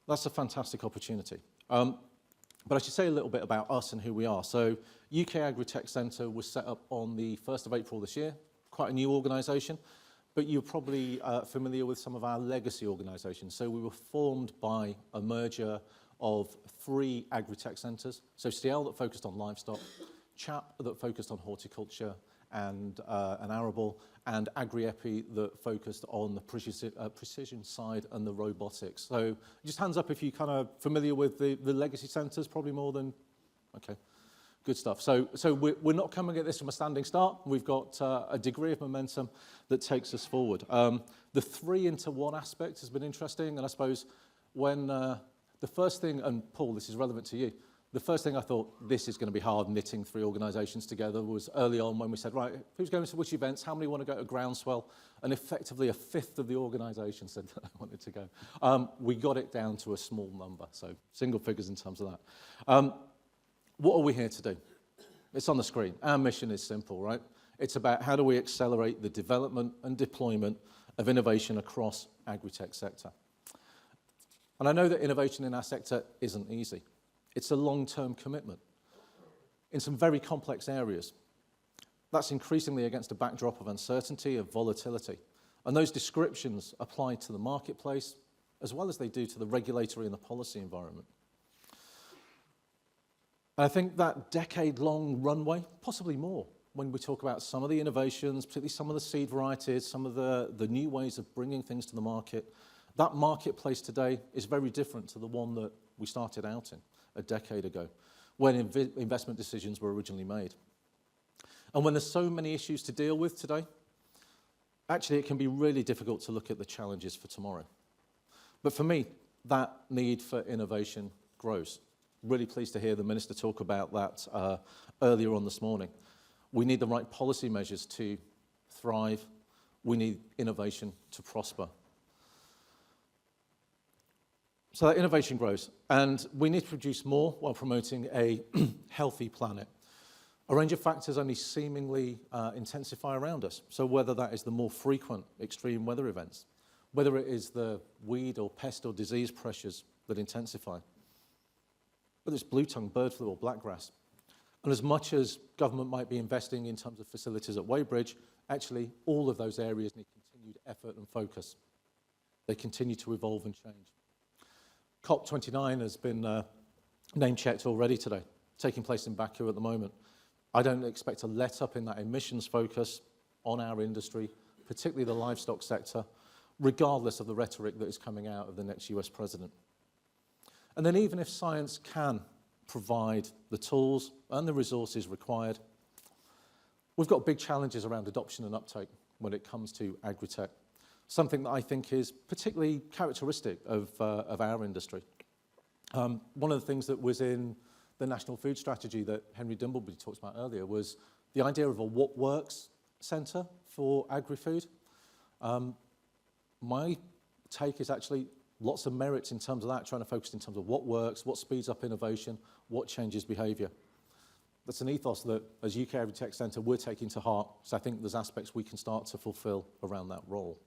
Speaker 4: That's a fantastic opportunity. But I should say a little bit about us and who we are. So UK Agri-Tech Centre was set up on the 1st of April this year, quite a new organisation. But you're probably familiar with some of our legacy organisations. So we were formed by a merger of 3 Agri-Tech centres. So CL that focused on livestock, CHAP that focused on horticulture and arable, and Agri-Epi that focused on the precision side and the robotics. So just hands up if you're kind of familiar with the legacy centres, probably more than, okay. Good stuff. So we're not coming at this from a standing start. We've got a degree of momentum that takes us forward. The 3 into 1 aspect has been interesting, and I suppose when the first thing, and Paul, this is relevant to you, the first thing I thought, this is going to be hard knitting 3 organisations together, was early on when we said, right, who's going to which events, how many want to go to Groundswell, and effectively 1/5 of the organisation said that they wanted to go. We got it down to a small number, so single figures in terms of that. What are we here to do? It's on the screen. Our mission is simple, right? It's about how do we accelerate the development and deployment of innovation across Agri-Tech sector. And I know that innovation in our sector isn't easy. It's a long-term commitment in some very complex areas. That's increasingly against a backdrop of uncertainty, of volatility. And those descriptions apply to the marketplace as well as they do to the regulatory and the policy environment. I think that decade-long runway, possibly more, when we talk about some of the innovations, particularly some of the seed varieties, some of the new ways of bringing things to the market, that marketplace today is very different to the one that we started out in a decade ago, when investment decisions were originally made. And when there's so many issues to deal with today, actually it can be really difficult to look at the challenges for tomorrow. But for me, that need for innovation grows. Really pleased to hear the Minister talk about that earlier on this morning. We need the right policy measures to thrive. We need innovation to prosper. So that innovation grows, and we need to produce more while promoting a healthy planet. A range of factors only seemingly intensify around us. So whether that is the more frequent extreme weather events, whether it is the weed or pest or disease pressures that intensify, whether it's blue-tongue, bird flu or blackgrass. And as much as government might be investing in terms of facilities at Weybridge, actually all of those areas need continued effort and focus. They continue to evolve and change. COP29 has been name-checked already today, taking place in Baku at the moment. I don't expect a let-up in that emissions focus on our industry, particularly the livestock sector, regardless of the rhetoric that is coming out of the next US president. And then even if science can provide the tools and the resources required, we've got big challenges around adoption and uptake when it comes to Agri-Tech, something that I think is particularly characteristic of our industry. One of the things that was in the National Food Strategy that Henry Dimbleby talked about earlier was the idea of a what works centre for agri-food. My take is actually lots of merits in terms of that, trying to focus in terms of what works, what speeds up innovation, what changes behaviour. That's an ethos that, as UK Agri-Tech Centre, we're taking to heart, so I think there's aspects we can start to fulfil around that role.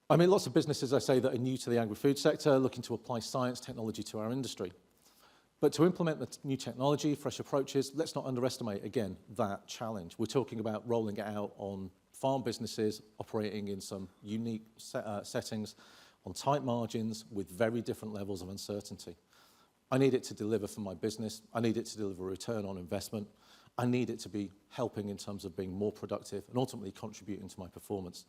Speaker 4: I mean, lots of businesses, I say, that are new to the agri-food sector, looking to apply science technology to our industry. But to implement the new technology, fresh approaches, let's not underestimate, again, that challenge. We're talking about rolling it out on farm businesses operating in some unique settings, on tight margins, with very different levels of uncertainty. I need it to deliver for my business. I need it to deliver a return on investment. I need it to be helping in terms of being more productive and ultimately contributing to my performance.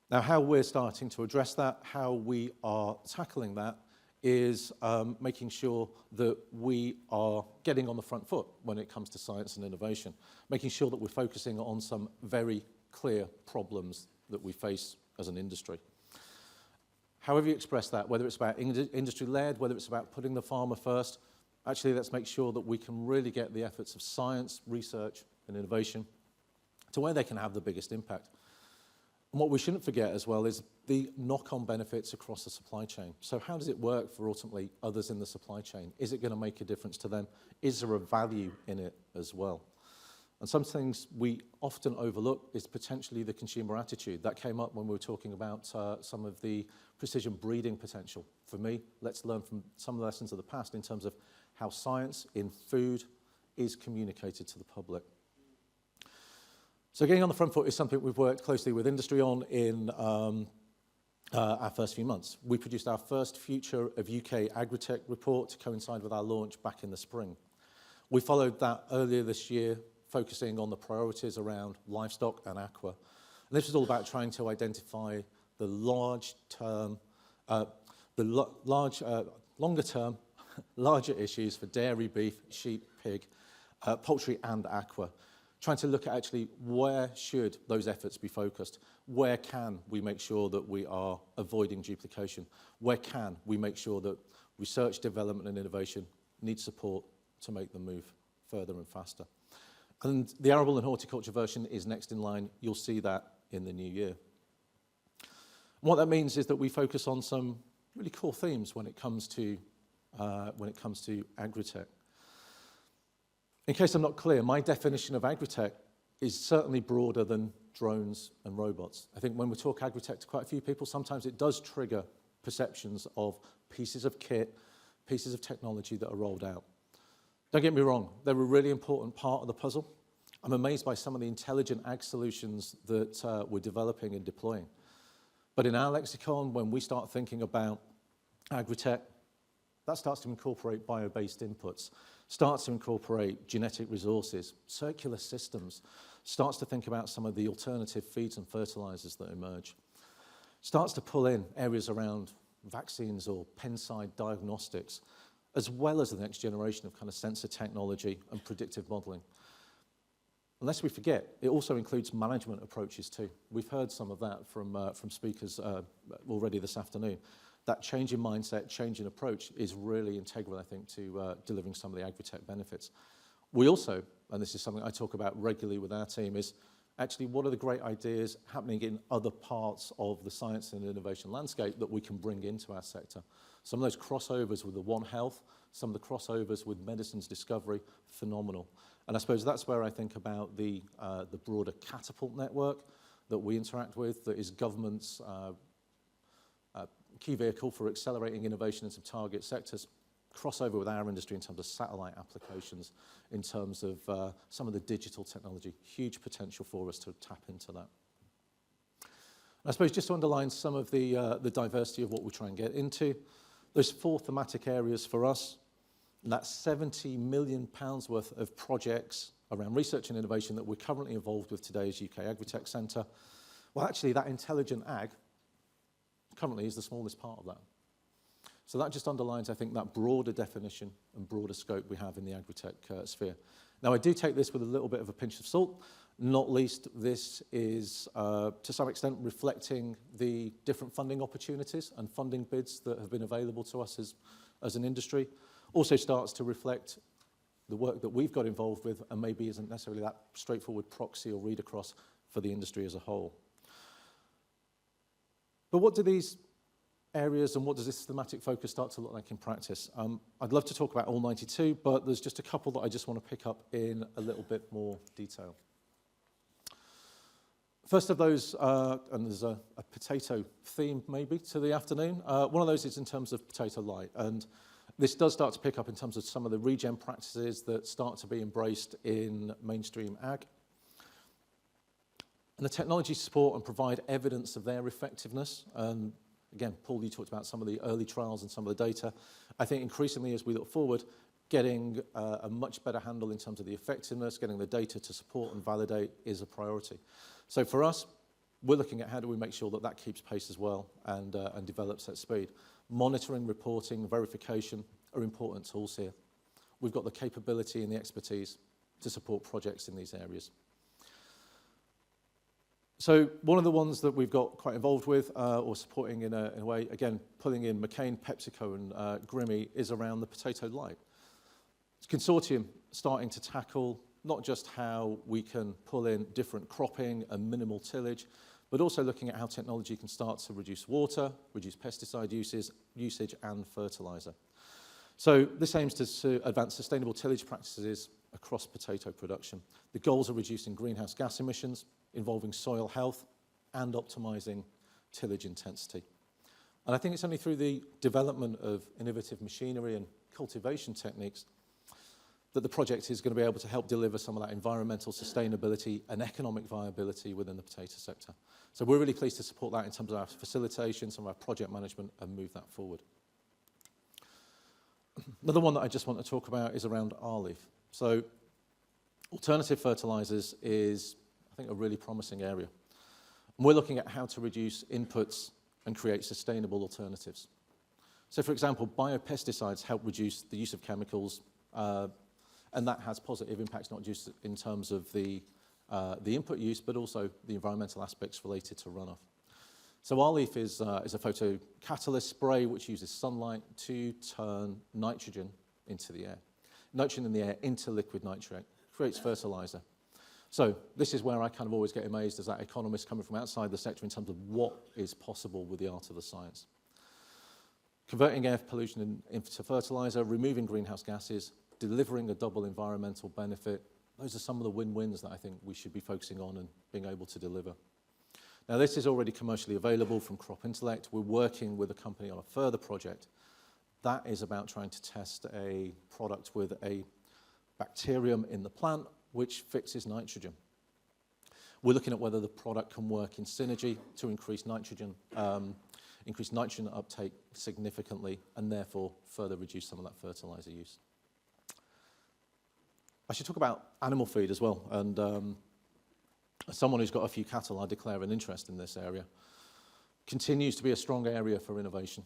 Speaker 4: Now, how we're starting to address that, how we are tackling that, is making sure that we are getting on the front foot when it comes to science and innovation, making sure that we're focusing on some very clear problems that we face as an industry. However you express that, whether it's about industry-led, whether it's about putting the farmer first, actually let's make sure that we can really get the efforts of science, research and innovation to where they can have the biggest impact. And what we shouldn't forget as well is the knock-on benefits across the supply chain. So how does it work for ultimately others in the supply chain? Is it going to make a difference to them? Is there a value in it as well? And some things we often overlook is potentially the consumer attitude. That came up when we were talking about some of the precision breeding potential. For me, let's learn from some of the lessons of the past in terms of how science in food is communicated to the public. So getting on the front foot is something we've worked closely with industry on in our first few months. We produced our first Future of UK Agri-Tech report to coincide with our launch back in the spring. We followed that earlier this year, focusing on the priorities around livestock and aqua. And this was all about trying to identify the longer-term, larger issues for dairy, beef, sheep, pig, poultry and aqua. Trying to look at actually where should those efforts be focused? Where can we make sure that we are avoiding duplication? Where can we make sure that research, development and innovation need support to make them move further and faster? And the arable and horticulture version is next in line. You'll see that in the new year. And what that means is that we focus on some really core themes when it comes to Agri-Tech. In case I'm not clear, my definition of Agri-Tech is certainly broader than drones and robots. I think when we talk Agri-Tech to quite a few people, sometimes it does trigger perceptions of pieces of kit, pieces of technology that are rolled out. Don't get me wrong, they're a really important part of the puzzle. I'm amazed by some of the intelligent ag solutions that we're developing and deploying. But in our lexicon, when we start thinking about Agri-Tech, that starts to incorporate bio-based inputs, starts to incorporate genetic resources, circular systems, starts to think about some of the alternative feeds and fertilizers that emerge, starts to pull in areas around vaccines or pen-side diagnostics, as well as the next generation of kind of sensor technology and predictive modeling. Unless we forget, it also includes management approaches too. We've heard some of that from speakers already this afternoon. That change in mindset, change in approach is really integral, I think, to delivering some of the Agri-Tech benefits. We also, and this is something I talk about regularly with our team, is actually what are the great ideas happening in other parts of the science and innovation landscape that we can bring into our sector. Some of those crossovers with the One Health, some of the crossovers with medicines discovery, phenomenal. And I suppose that's where I think about the broader catapult network that we interact with, that is government's key vehicle for accelerating innovation in some target sectors, crossover with our industry in terms of satellite applications, in terms of some of the digital technology, huge potential for us to tap into that. I suppose just to underline some of the diversity of what we try and get into, there's 4 thematic areas for us, and that's £70 million worth of projects around research and innovation that we're currently involved with today as UK Agri-Tech Centre. Well, actually, that intelligent ag currently is the smallest part of that. So that just underlines, I think, that broader definition and broader scope we have in the Agri-Tech sphere. Now, I do take this with a little bit of a pinch of salt. Not least, this is, to some extent, reflecting the different funding opportunities and funding bids that have been available to us as an industry. Also starts to reflect the work that we've got involved with and maybe isn't necessarily that straightforward proxy or read across for the industry as a whole. But what do these areas and what does this thematic focus start to look like in practice? I'd love to talk about all 92, but there's just a couple that I just want to pick up in a little bit more detail. First of those, and there's a potato theme maybe to the afternoon, one of those is in terms of potato light, and this does start to pick up in terms of some of the regen practices that start to be embraced in mainstream ag. And the technology support and provide evidence of their effectiveness. And again, Paul, you talked about some of the early trials and some of the data. I think increasingly as we look forward, getting a much better handle in terms of the effectiveness, getting the data to support and validate is a priority. So for us, we're looking at how do we make sure that that keeps pace as well and develops at speed. Monitoring, reporting, verification are important tools here. We've got the capability and the expertise to support projects in these areas. So one of the ones that we've got quite involved with or supporting in a way, again, pulling in McCain, PepsiCo and Grimmy is around the potato light. It's a consortium starting to tackle not just how we can pull in different cropping and minimal tillage, but also looking at how technology can start to reduce water, reduce pesticide usage and fertilizer. So this aims to advance sustainable tillage practices across potato production. The goals are reducing greenhouse gas emissions, involving soil health and optimizing tillage intensity. And I think it's only through the development of innovative machinery and cultivation techniques that the project is going to be able to help deliver some of that environmental sustainability and economic viability within the potato sector. So we're really pleased to support that in terms of our facilitation, some of our project management, and move that forward. Another one that I just want to talk about is around R-leaf. So alternative fertilizers is, I think, a really promising area. And we're looking at how to reduce inputs and create sustainable alternatives. So for example, biopesticides help reduce the use of chemicals, and that has positive impacts not just in terms of the input use, but also the environmental aspects related to runoff. So R-leaf is a photocatalyst spray which uses sunlight to turn nitrogen into the air. Nitrogen in the air into liquid nitrate, creates fertilizer. So this is where I kind of always get amazed as that economist coming from outside the sector in terms of what is possible with the art of the science. Converting air pollution into fertilizer, removing greenhouse gases, delivering a double environmental benefit. Those are some of the win-wins that I think we should be focusing on and being able to deliver. Now, this is already commercially available from Crop Intellect. We're working with a company on a further project. That is about trying to test a product with a bacterium in the plant which fixes nitrogen. We're looking at whether the product can work in synergy to increase nitrogen uptake significantly and therefore further reduce some of that fertilizer use. I should talk about animal feed as well, and as someone who's got a few cattle, I declare an interest in this area. Continues to be a strong area for innovation,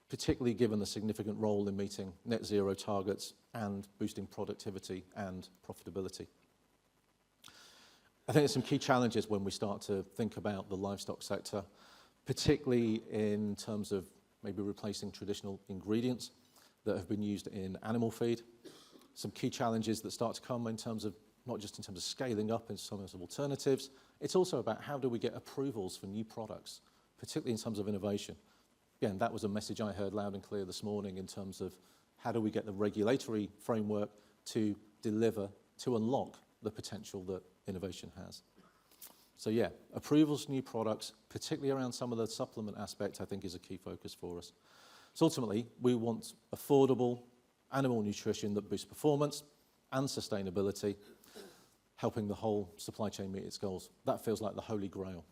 Speaker 4: particularly given the significant role in meeting net zero targets and boosting productivity and profitability. I think there's some key challenges when we start to think about the livestock sector, particularly in terms of maybe replacing traditional ingredients that have been used in animal feed. Some key challenges that start to come in terms of, not just in terms of scaling up in some of the alternatives, it's also about how do we get approvals for new products, particularly in terms of innovation. Again, that was a message I heard loud and clear this morning in terms of how do we get the regulatory framework to deliver, to unlock the potential that innovation has. So yeah, approvals, new products, particularly around some of the supplement aspect, I think is a key focus for us. So ultimately, we want affordable animal nutrition that boosts performance and sustainability, helping the whole supply chain meet its goals. That feels like the holy grail.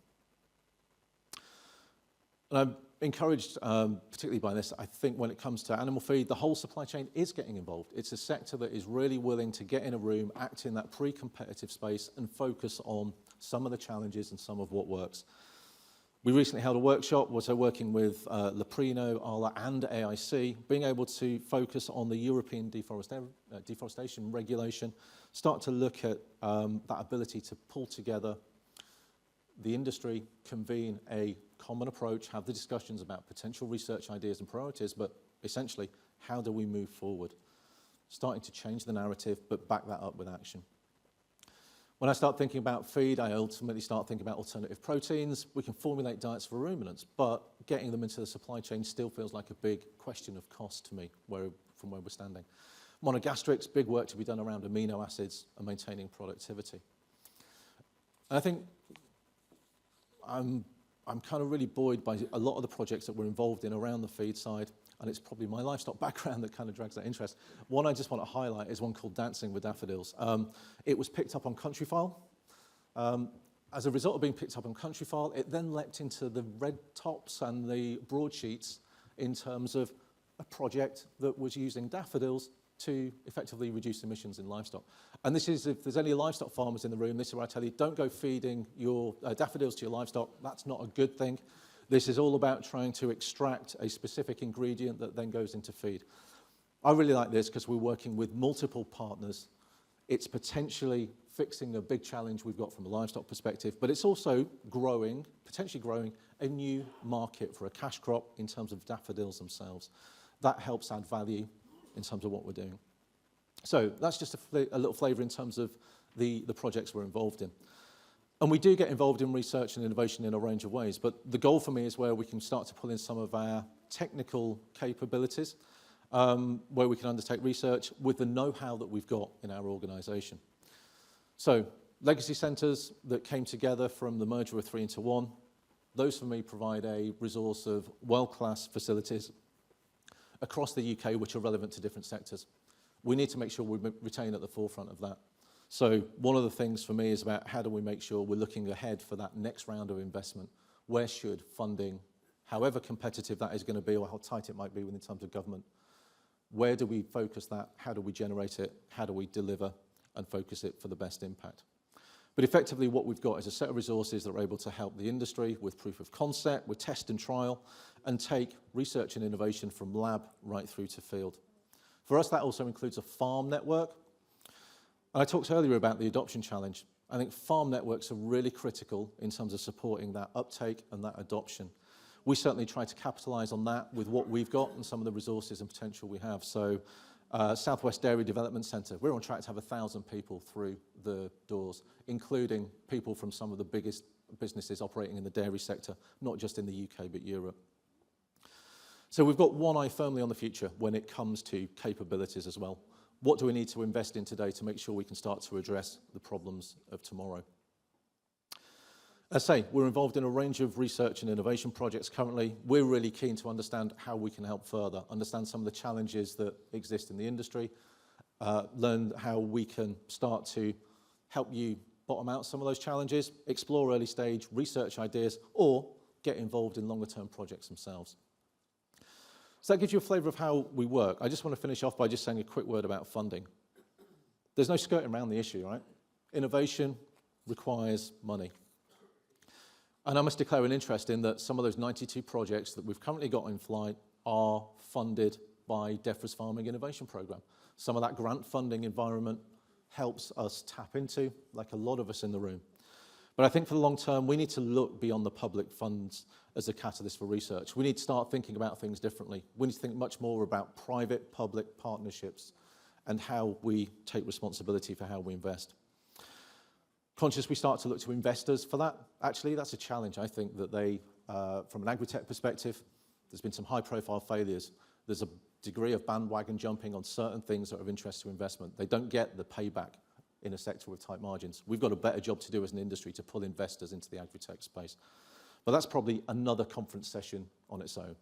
Speaker 4: And I'm encouraged, particularly by this. I think when it comes to animal feed, the whole supply chain is getting involved. It's a sector that is really willing to get in a room, act in that pre-competitive space, and focus on some of the challenges and some of what works. We recently held a workshop, working with Leprino, Arla, and AIC, being able to focus on the European deforestation regulation, start to look at that ability to pull together the industry, convene a common approach, have the discussions about potential research ideas and priorities, but essentially, how do we move forward? Starting to change the narrative, but back that up with action. When I start thinking about feed, I ultimately start thinking about alternative proteins. We can formulate diets for ruminants, but getting them into the supply chain still feels like a big question of cost to me from where we're standing. Monogastrics, big work to be done around amino acids and maintaining productivity. And I think I'm kind of really buoyed by a lot of the projects that we're involved in around the feed side, and it's probably my livestock background that kind of drags that interest. One I just want to highlight is one called Dancing with Daffodils. It was picked up on Countryfile. As a result of being picked up on Countryfile, it then leapt into the red tops and the broadsheets in terms of a project that was using daffodils to effectively reduce emissions in livestock. And this is, if there's any livestock farmers in the room, this is where I tell you, don't go feeding your daffodils to your livestock. That's not a good thing. This is all about trying to extract a specific ingredient that then goes into feed. I really like this because we're working with multiple partners. It's potentially fixing a big challenge we've got from a livestock perspective, but it's also growing, potentially growing a new market for a cash crop in terms of daffodils themselves. That helps add value in terms of what we're doing. So that's just a little flavour in terms of the projects we're involved in. And we do get involved in research and innovation in a range of ways, but the goal for me is where we can start to pull in some of our technical capabilities, where we can undertake research with the know-how that we've got in our organisation. So legacy centres that came together from the merger of 3 into 1, those for me provide a resource of world-class facilities across the UK which are relevant to different sectors. We need to make sure we retain at the forefront of that. So one of the things for me is about how do we make sure we're looking ahead for that next round of investment? Where should funding, however competitive that is going to be or how tight it might be in terms of government, where do we focus that? How do we generate it? How do we deliver and focus it for the best impact? But effectively what we've got is a set of resources that are able to help the industry with proof of concept, with test and trial, and take research and innovation from lab right through to field. For us, that also includes a farm network. And I talked earlier about the adoption challenge. I think farm networks are really critical in terms of supporting that uptake and that adoption. We certainly try to capitalise on that with what we've got and some of the resources and potential we have. So Southwest Dairy Development Centre, we're on track to have 1,000 people through the doors, including people from some of the biggest businesses operating in the dairy sector, not just in the UK, but Europe. So we've got one eye firmly on the future when it comes to capabilities as well. What do we need to invest in today to make sure we can start to address the problems of tomorrow? As I say, we're involved in a range of research and innovation projects currently. We're really keen to understand how we can help further, understand some of the challenges that exist in the industry, learn how we can start to help you bottom out some of those challenges, explore early stage research ideas, or get involved in longer term projects themselves. So that gives you a flavour of how we work. I just want to finish off by just saying a quick word about funding. There's no skirting around the issue, right? Innovation requires money. And I must declare an interest in that some of those 92 projects that we've currently got in flight are funded by DEFRA's Farming Innovation Programme. Some of that grant funding environment helps us tap into, like a lot of us in the room. But I think for the long term, we need to look beyond the public funds as a catalyst for research. We need to start thinking about things differently. We need to think much more about private-public partnerships and how we take responsibility for how we invest. Conscious we start to look to investors for that. Actually, that's a challenge. I think that they, from an Agri-Tech perspective, there's been some high-profile failures. There's a degree of bandwagon jumping on certain things that are of interest to investment. They don't get the payback in a sector with tight margins. We've got a better job to do as an industry to pull investors into the Agri-Tech space. But that's probably another conference session on its own.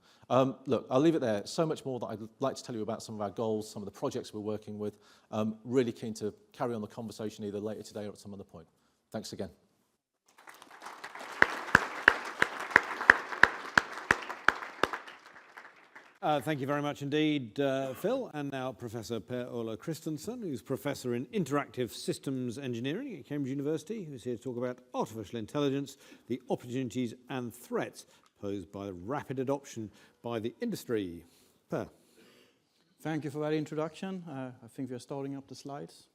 Speaker 4: Look, I'll leave it there. So much more that I'd like to tell you about some of our goals, some of the projects we're working with. Really keen to carry on the conversation either later today or at some other point. Thanks again.
Speaker 1: Thank you very much indeed, Phil. And now Professor Per Ola Kristensson, who's Professor in Interactive Systems Engineering at Cambridge University, who's here to talk about artificial intelligence, the opportunities and threats posed by rapid adoption by the industry. Per.
Speaker 5: Thank you for that introduction. I think we are starting up the slides.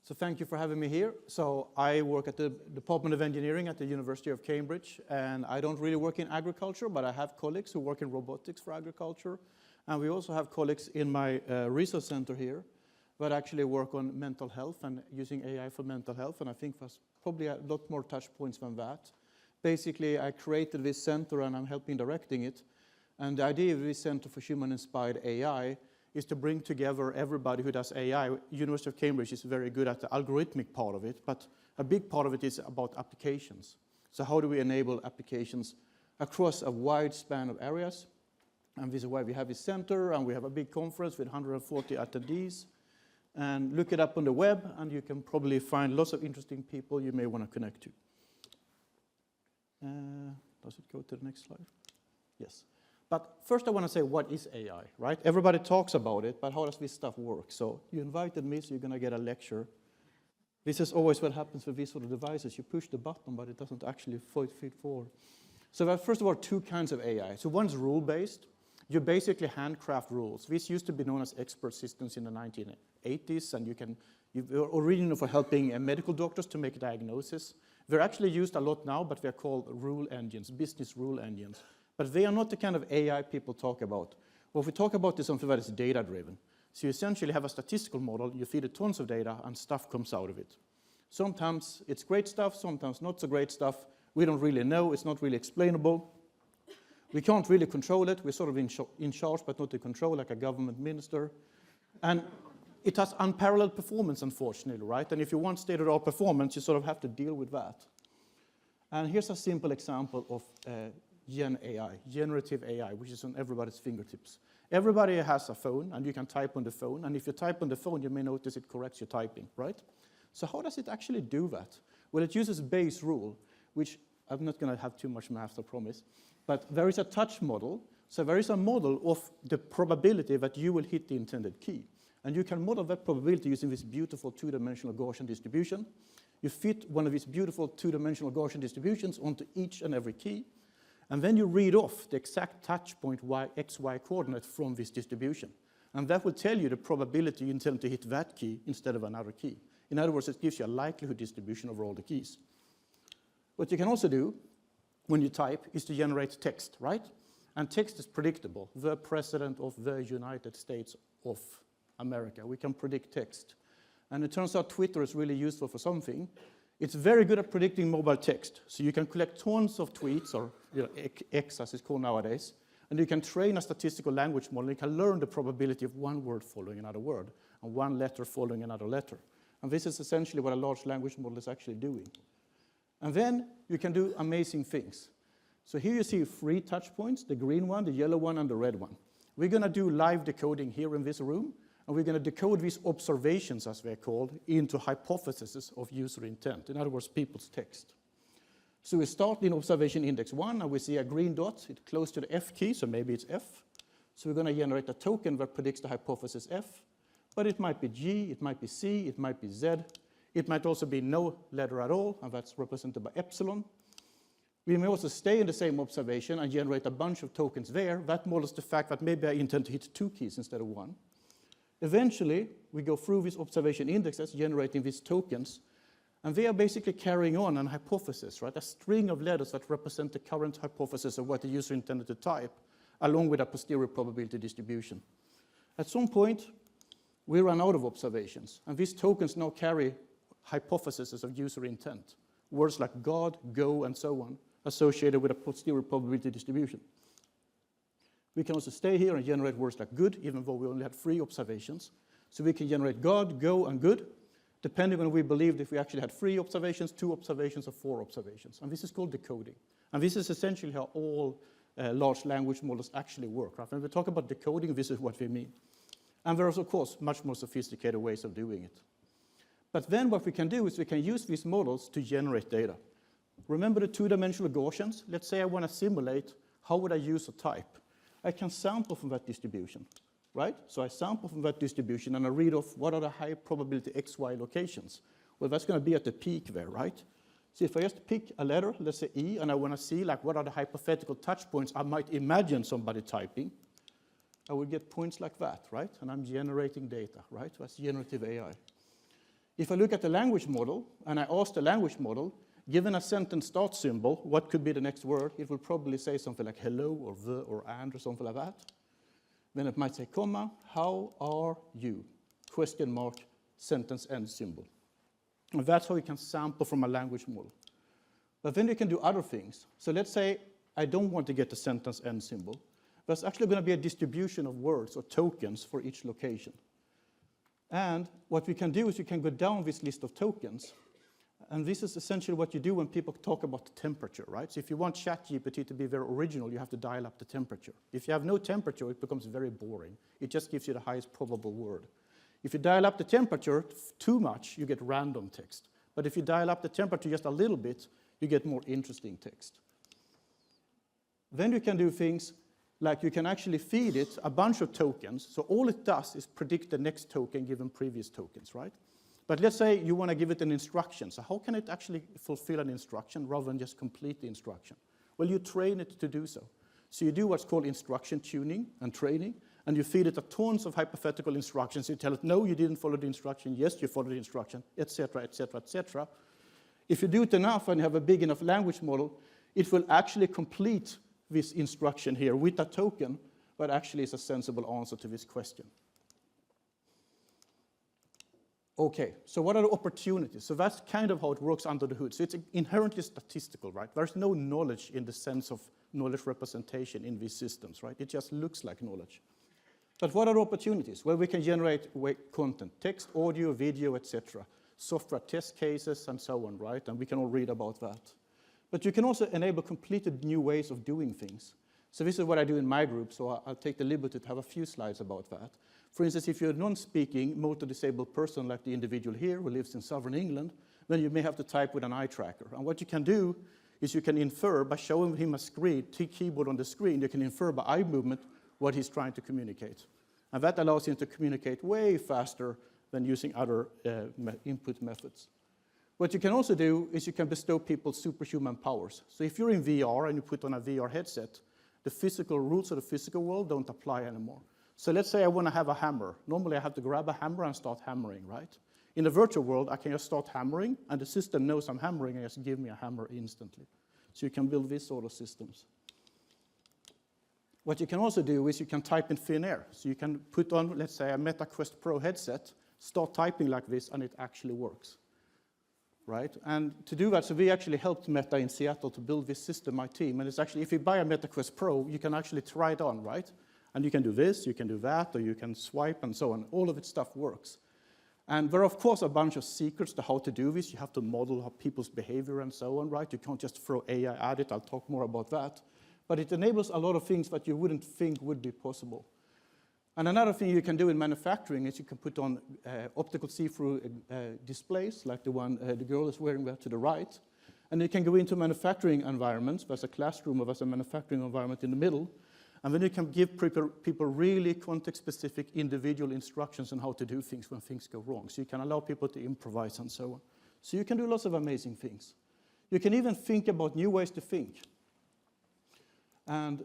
Speaker 5: So thank you for having me here. So I work at the Department of Engineering at the University of Cambridge, and I don't really work in agriculture, but I have colleagues who work in robotics for agriculture. And we also have colleagues in my research center here that actually work on mental health and using AI for mental health, and I think there's probably a lot more touch points than that. Basically, I created this center and I'm helping directing it. And the idea of this Center for Human-Inspired AI is to bring together everybody who does AI. University of Cambridge is very good at the algorithmic part of it, but a big part of it is about applications. So how do we enable applications across a wide span of areas? And this is why we have this center, and we have a big conference with 140 attendees. And look it up on the web, and you can probably find lots of interesting people you may want to connect to. Does it go to the next slide? Yes. But first I want to say, what is AI, right? Everybody talks about it, but how does this stuff work? So you invited me, so you're going to get a lecture. This is always what happens with these sort of devices. You push the button, but it doesn't actually feed forward. So there are, first of all, two kinds of AI. So one's rule-based. You basically handcraft rules. This used to be known as expert systems in the 1980s, and you're originally for helping medical doctors to make a diagnosis. They're actually used a lot now, but they're called rule engines, business rule engines. But they are not the kind of AI people talk about. What we talk about is something that is data-driven. So you essentially have a statistical model, you feed it tons of data, and stuff comes out of it. Sometimes it's great stuff, sometimes not so great stuff. We don't really know, it's not really explainable. We can't really control it. We're sort of in charge, but not in control, like a government minister. And it has unparalleled performance, unfortunately, right? And if you want state-of-the-art performance, you sort of have to deal with that. And here's a simple example of Gen AI, generative AI, which is on everybody's fingertips. Everybody has a phone, and you can type on the phone. And if you type on the phone, you may notice it corrects your typing, right? So how does it actually do that? Well, it uses Bayes' rule, which I'm not going to have too much math, I promise. But there is a touch model. So there is a model of the probability that you will hit the intended key. And you can model that probability using this beautiful two-dimensional Gaussian distribution. You fit one of these beautiful two-dimensional Gaussian distributions onto each and every key. And then you read off the exact touch point XY coordinate from this distribution. And that will tell you the probability you intend to hit that key instead of another key. In other words, it gives you a likelihood distribution over all the keys. What you can also do when you type is to generate text, right? And text is predictable. The President of the United States of America. We can predict text. And it turns out Twitter is really useful for something. It's very good at predicting mobile text. So you can collect tons of tweets, or X as it's called nowadays, and you can train a statistical language model. You can learn the probability of one word following another word, and one letter following another letter. And this is essentially what a large language model is actually doing. And then you can do amazing things. So here you see 3 touch points, the green one, the yellow one, and the red one. We're going to do live decoding here in this room, and we're going to decode these observations, as they're called, into hypotheses of user intent. In other words, people's text. So we start in observation index 1, and we see a green dot. It's close to the F key, so maybe it's F. So we're going to generate a token that predicts the hypothesis F. But it might be G, it might be C, it might be Z. It might also be no letter at all, and that's represented by epsilon. We may also stay in the same observation and generate a bunch of tokens there. That models the fact that maybe I intend to hit 2 keys instead of 1. Eventually, we go through these observation indexes, generating these tokens, and they are basically carrying on an hypothesis, right? A string of letters that represent the current hypothesis of what the user intended to type, along with a posterior probability distribution. At some point, we run out of observations, and these tokens now carry hypotheses of user intent, words like God, go, and so on, associated with a posterior probability distribution. We can also stay here and generate words like good, even though we only had 3 observations. So we can generate God, go, and good, depending on we believed if we actually had 3 observations, 2 observations, or 4 observations. And this is called decoding. And this is essentially how all large language models actually work. Right? When we talk about decoding, this is what we mean. And there are, of course, much more sophisticated ways of doing it. But then what we can do is we can use these models to generate data. Remember the two-dimensional Gaussians? Let's say I want to simulate how would I use a type? I can sample from that distribution, right? So I sample from that distribution and I read off what are the high probability XY locations. Well, that's going to be at the peak there, right? So if I just pick a letter, let's say E, and I want to see like what are the hypothetical touch points I might imagine somebody typing, I would get points like that, right? And I'm generating data, right? That's generative AI. If I look at the language model, and I ask the language model, given a sentence start symbol, what could be the next word? It will probably say something like hello, or the, or and, or something like that. Then it might say, comma, how are you? Question mark, sentence end symbol. And that's how you can sample from a language model. But then you can do other things. So let's say I don't want to get the sentence end symbol. There's actually going to be a distribution of words or tokens for each location. And what we can do is you can go down this list of tokens. And this is essentially what you do when people talk about the temperature, right? So if you want ChatGPT to be very original, you have to dial up the temperature. If you have no temperature, it becomes very boring. It just gives you the highest probable word. If you dial up the temperature too much, you get random text. But if you dial up the temperature just a little bit, you get more interesting text. Then you can do things like you can actually feed it a bunch of tokens. So all it does is predict the next token given previous tokens, right? But let's say you want to give it an instruction. So how can it actually fulfill an instruction rather than just complete the instruction? Well, you train it to do so. So you do what's called instruction tuning and training, and you feed it a tons of hypothetical instructions. You tell it, no, you didn't follow the instruction. Yes, you followed the instruction, etc., etc., etc. If you do it enough and you have a big enough language model, it will actually complete this instruction here with a token, but actually is a sensible answer to this question. Okay, so what are the opportunities? So that's kind of how it works under the hood. So it's inherently statistical, right? There's no knowledge in the sense of knowledge representation in these systems, right? It just looks like knowledge. But what are the opportunities? Well, we can generate content, text, audio, video, etc. Software test cases and so on, right? And we can all read about that. But you can also enable completely new ways of doing things. So this is what I do in my group, so I'll take the liberty to have a few slides about that. For instance, if you're a non-speaking motor-disabled person like the individual here who lives in southern England, then you may have to type with an eye tracker. And what you can do is you can infer by showing him a screen, keyboard on the screen, you can infer by eye movement what he's trying to communicate. And that allows him to communicate way faster than using other input methods. What you can also do is you can bestow people superhuman powers. So if you're in VR and you put on a VR headset, the physical rules of the physical world don't apply anymore. So let's say I want to have a hammer. Normally I have to grab a hammer and start hammering, right? In the virtual world, I can just start hammering, and the system knows I'm hammering and just give me a hammer instantly. So you can build these sort of systems. What you can also do is you can type in thin air. So you can put on, let's say, a Meta Quest Pro headset, start typing like this, and it actually works, right? And to do that, so we actually helped Meta in Seattle to build this system, my team. And it's actually, if you buy a Meta Quest Pro, you can actually try it on, right? And you can do this, you can do that, or you can swipe and so on. All of its stuff works. And there are, of course, a bunch of secrets to how to do this. You have to model how people's behavior and so on, right? You can't just throw AI at it. I'll talk more about that. But it enables a lot of things that you wouldn't think would be possible. And another thing you can do in manufacturing is you can put on optical see-through displays, like the one the girl is wearing there to the right. And you can go into manufacturing environments. There's a classroom or there's a manufacturing environment in the middle. And then you can give people really context-specific individual instructions on how to do things when things go wrong. So you can allow people to improvise and so on. So you can do lots of amazing things. You can even think about new ways to think. And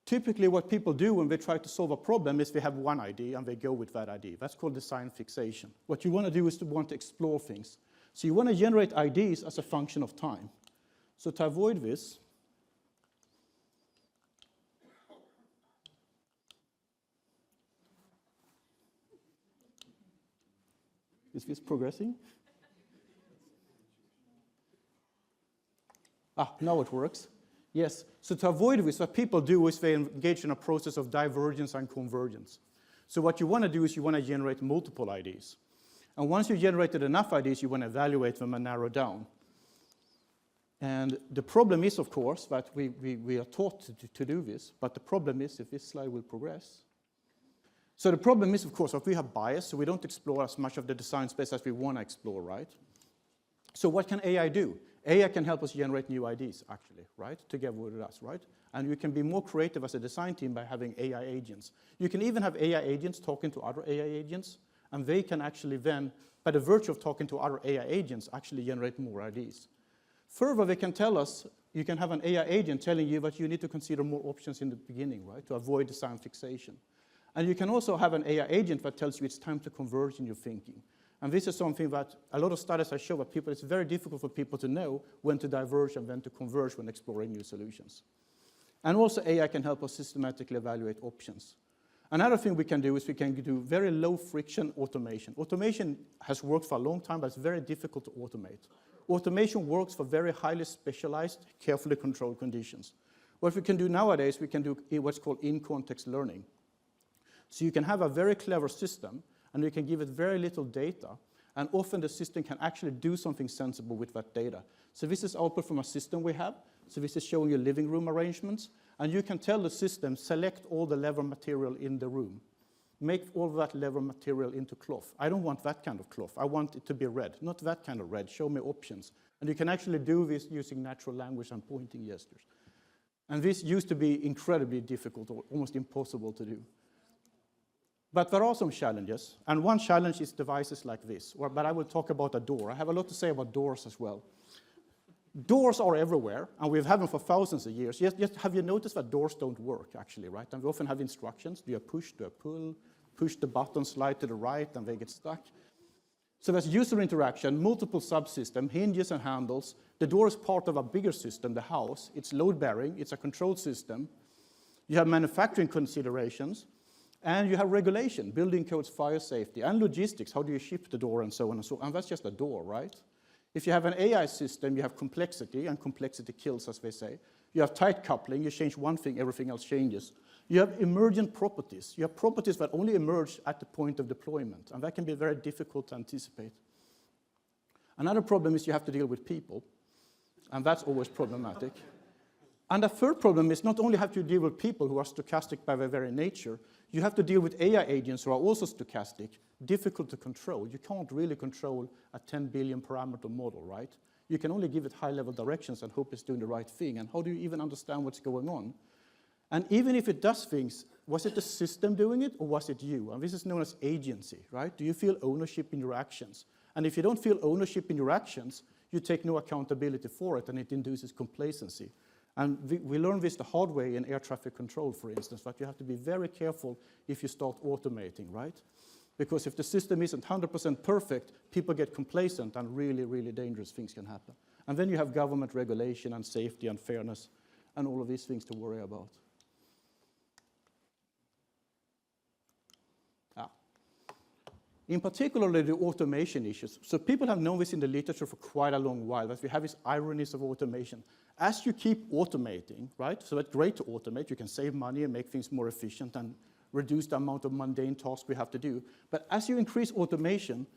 Speaker 5: typically what people do when they try to solve a problem is they have one idea and they go with that idea. That's called design fixation. What you want to do is to want to explore things. So you want to generate ideas as a function of time. So to avoid this, is this progressing? Now it works. Yes, so to avoid this, what people do is they engage in a process of divergence and convergence. So what you want to do is you want to generate multiple ideas. And once you've generated enough ideas, you want to evaluate them and narrow down. And the problem is, of course, that we are taught to do this, but the problem is, if this slide will progress. So the problem is, of course, that we have bias, so we don't explore as much of the design space as we want to explore, right? So what can AI do? AI can help us generate new ideas, actually, right, together with us, right? And you can be more creative as a design team by having AI agents. You can even have AI agents talking to other AI agents, and they can actually then, by the virtue of talking to other AI agents, actually generate more ideas. Further, they can tell us, you can have an AI agent telling you that you need to consider more options in the beginning, right, to avoid design fixation. And you can also have an AI agent that tells you it's time to converge in your thinking. And this is something that a lot of studies have shown that it's very difficult for people to know when to diverge and when to converge when exploring new solutions. And also AI can help us systematically evaluate options. Another thing we can do is we can do very low friction automation. Automation has worked for a long time, but it's very difficult to automate. Automation works for very highly specialized, carefully controlled conditions. What we can do nowadays, we can do what's called in-context learning. So you can have a very clever system, and you can give it very little data, and often the system can actually do something sensible with that data. So this is output from a system we have. So this is showing you living room arrangements, and you can tell the system, select all the leather material in the room. Make all that leather material into cloth. I don't want that kind of cloth. I want it to be red, not that kind of red. Show me options. And you can actually do this using natural language and pointing gestures. And this used to be incredibly difficult or almost impossible to do. But there are some challenges, and one challenge is devices like this, but I will talk about a door. I have a lot to say about doors as well. Doors are everywhere, and we've had them for thousands of years. Yet have you noticed that doors don't work, actually, right? And we often have instructions. Do you push, do you pull, push the button, slide to the right, and they get stuck? So there's user interaction, multiple subsystems, hinges and handles. The door is part of a bigger system, the house. It's load-bearing. It's a controlled system. You have manufacturing considerations. And you have regulation, building codes, fire safety, and logistics. How do you ship the door and so on and so on? And that's just a door, right? If you have an AI system, you have complexity, and complexity kills, as they say. You have tight coupling. You change one thing, everything else changes. You have emergent properties. You have properties that only emerge at the point of deployment, and that can be very difficult to anticipate. Another problem is you have to deal with people, and that's always problematic. And the third problem is not only have to deal with people who are stochastic by their very nature, you have to deal with AI agents who are also stochastic, difficult to control. You can't really control a 10 billion parameter model, right? You can only give it high-level directions and hope it's doing the right thing. And how do you even understand what's going on? And even if it does things, was it the system doing it or was it you? And this is known as agency, right? Do you feel ownership in your actions? And if you don't feel ownership in your actions, you take no accountability for it, and it induces complacency. And we learned this the hard way in air traffic control, for instance, that you have to be very careful if you start automating, right? Because if the system isn't 100% perfect, people get complacent and really, really dangerous things can happen. And then you have government regulation and safety and fairness and all of these things to worry about. In particular, the automation issues. So people have known this in the literature for quite a long while, that we have these ironies of automation. As you keep automating, right, so it's great to automate, you can save money and make things more efficient and reduce the amount of mundane tasks we have to do. But as you increase automation,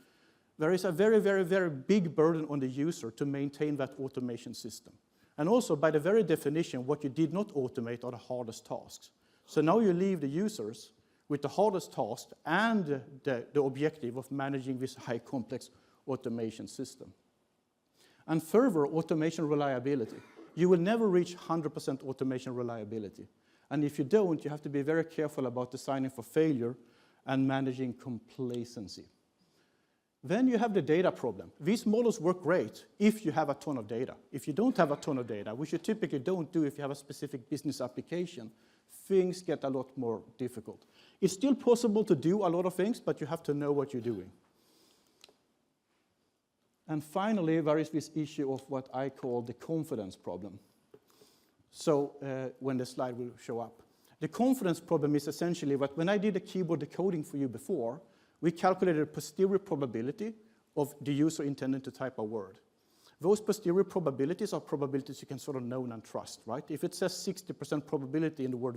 Speaker 5: there is a very, very, very big burden on the user to maintain that automation system. And also, by the very definition, what you did not automate are the hardest tasks. So now you leave the users with the hardest task and the objective of managing this high complex automation system. And further, automation reliability. You will never reach 100% automation reliability. And if you don't, you have to be very careful about designing for failure and managing complacency. Then you have the data problem. These models work great if you have a ton of data. If you don't have a ton of data, which you typically don't do if you have a specific business application, things get a lot more difficult. It's still possible to do a lot of things, but you have to know what you're doing. And finally, there is this issue of what I call the confidence problem. So when the slide will show up. The confidence problem is essentially that when I did the keyboard decoding for you before, we calculated a posterior probability of the user intending to type a word. Those posterior probabilities are probabilities you can sort of know and trust, right? If it says 60% probability in the word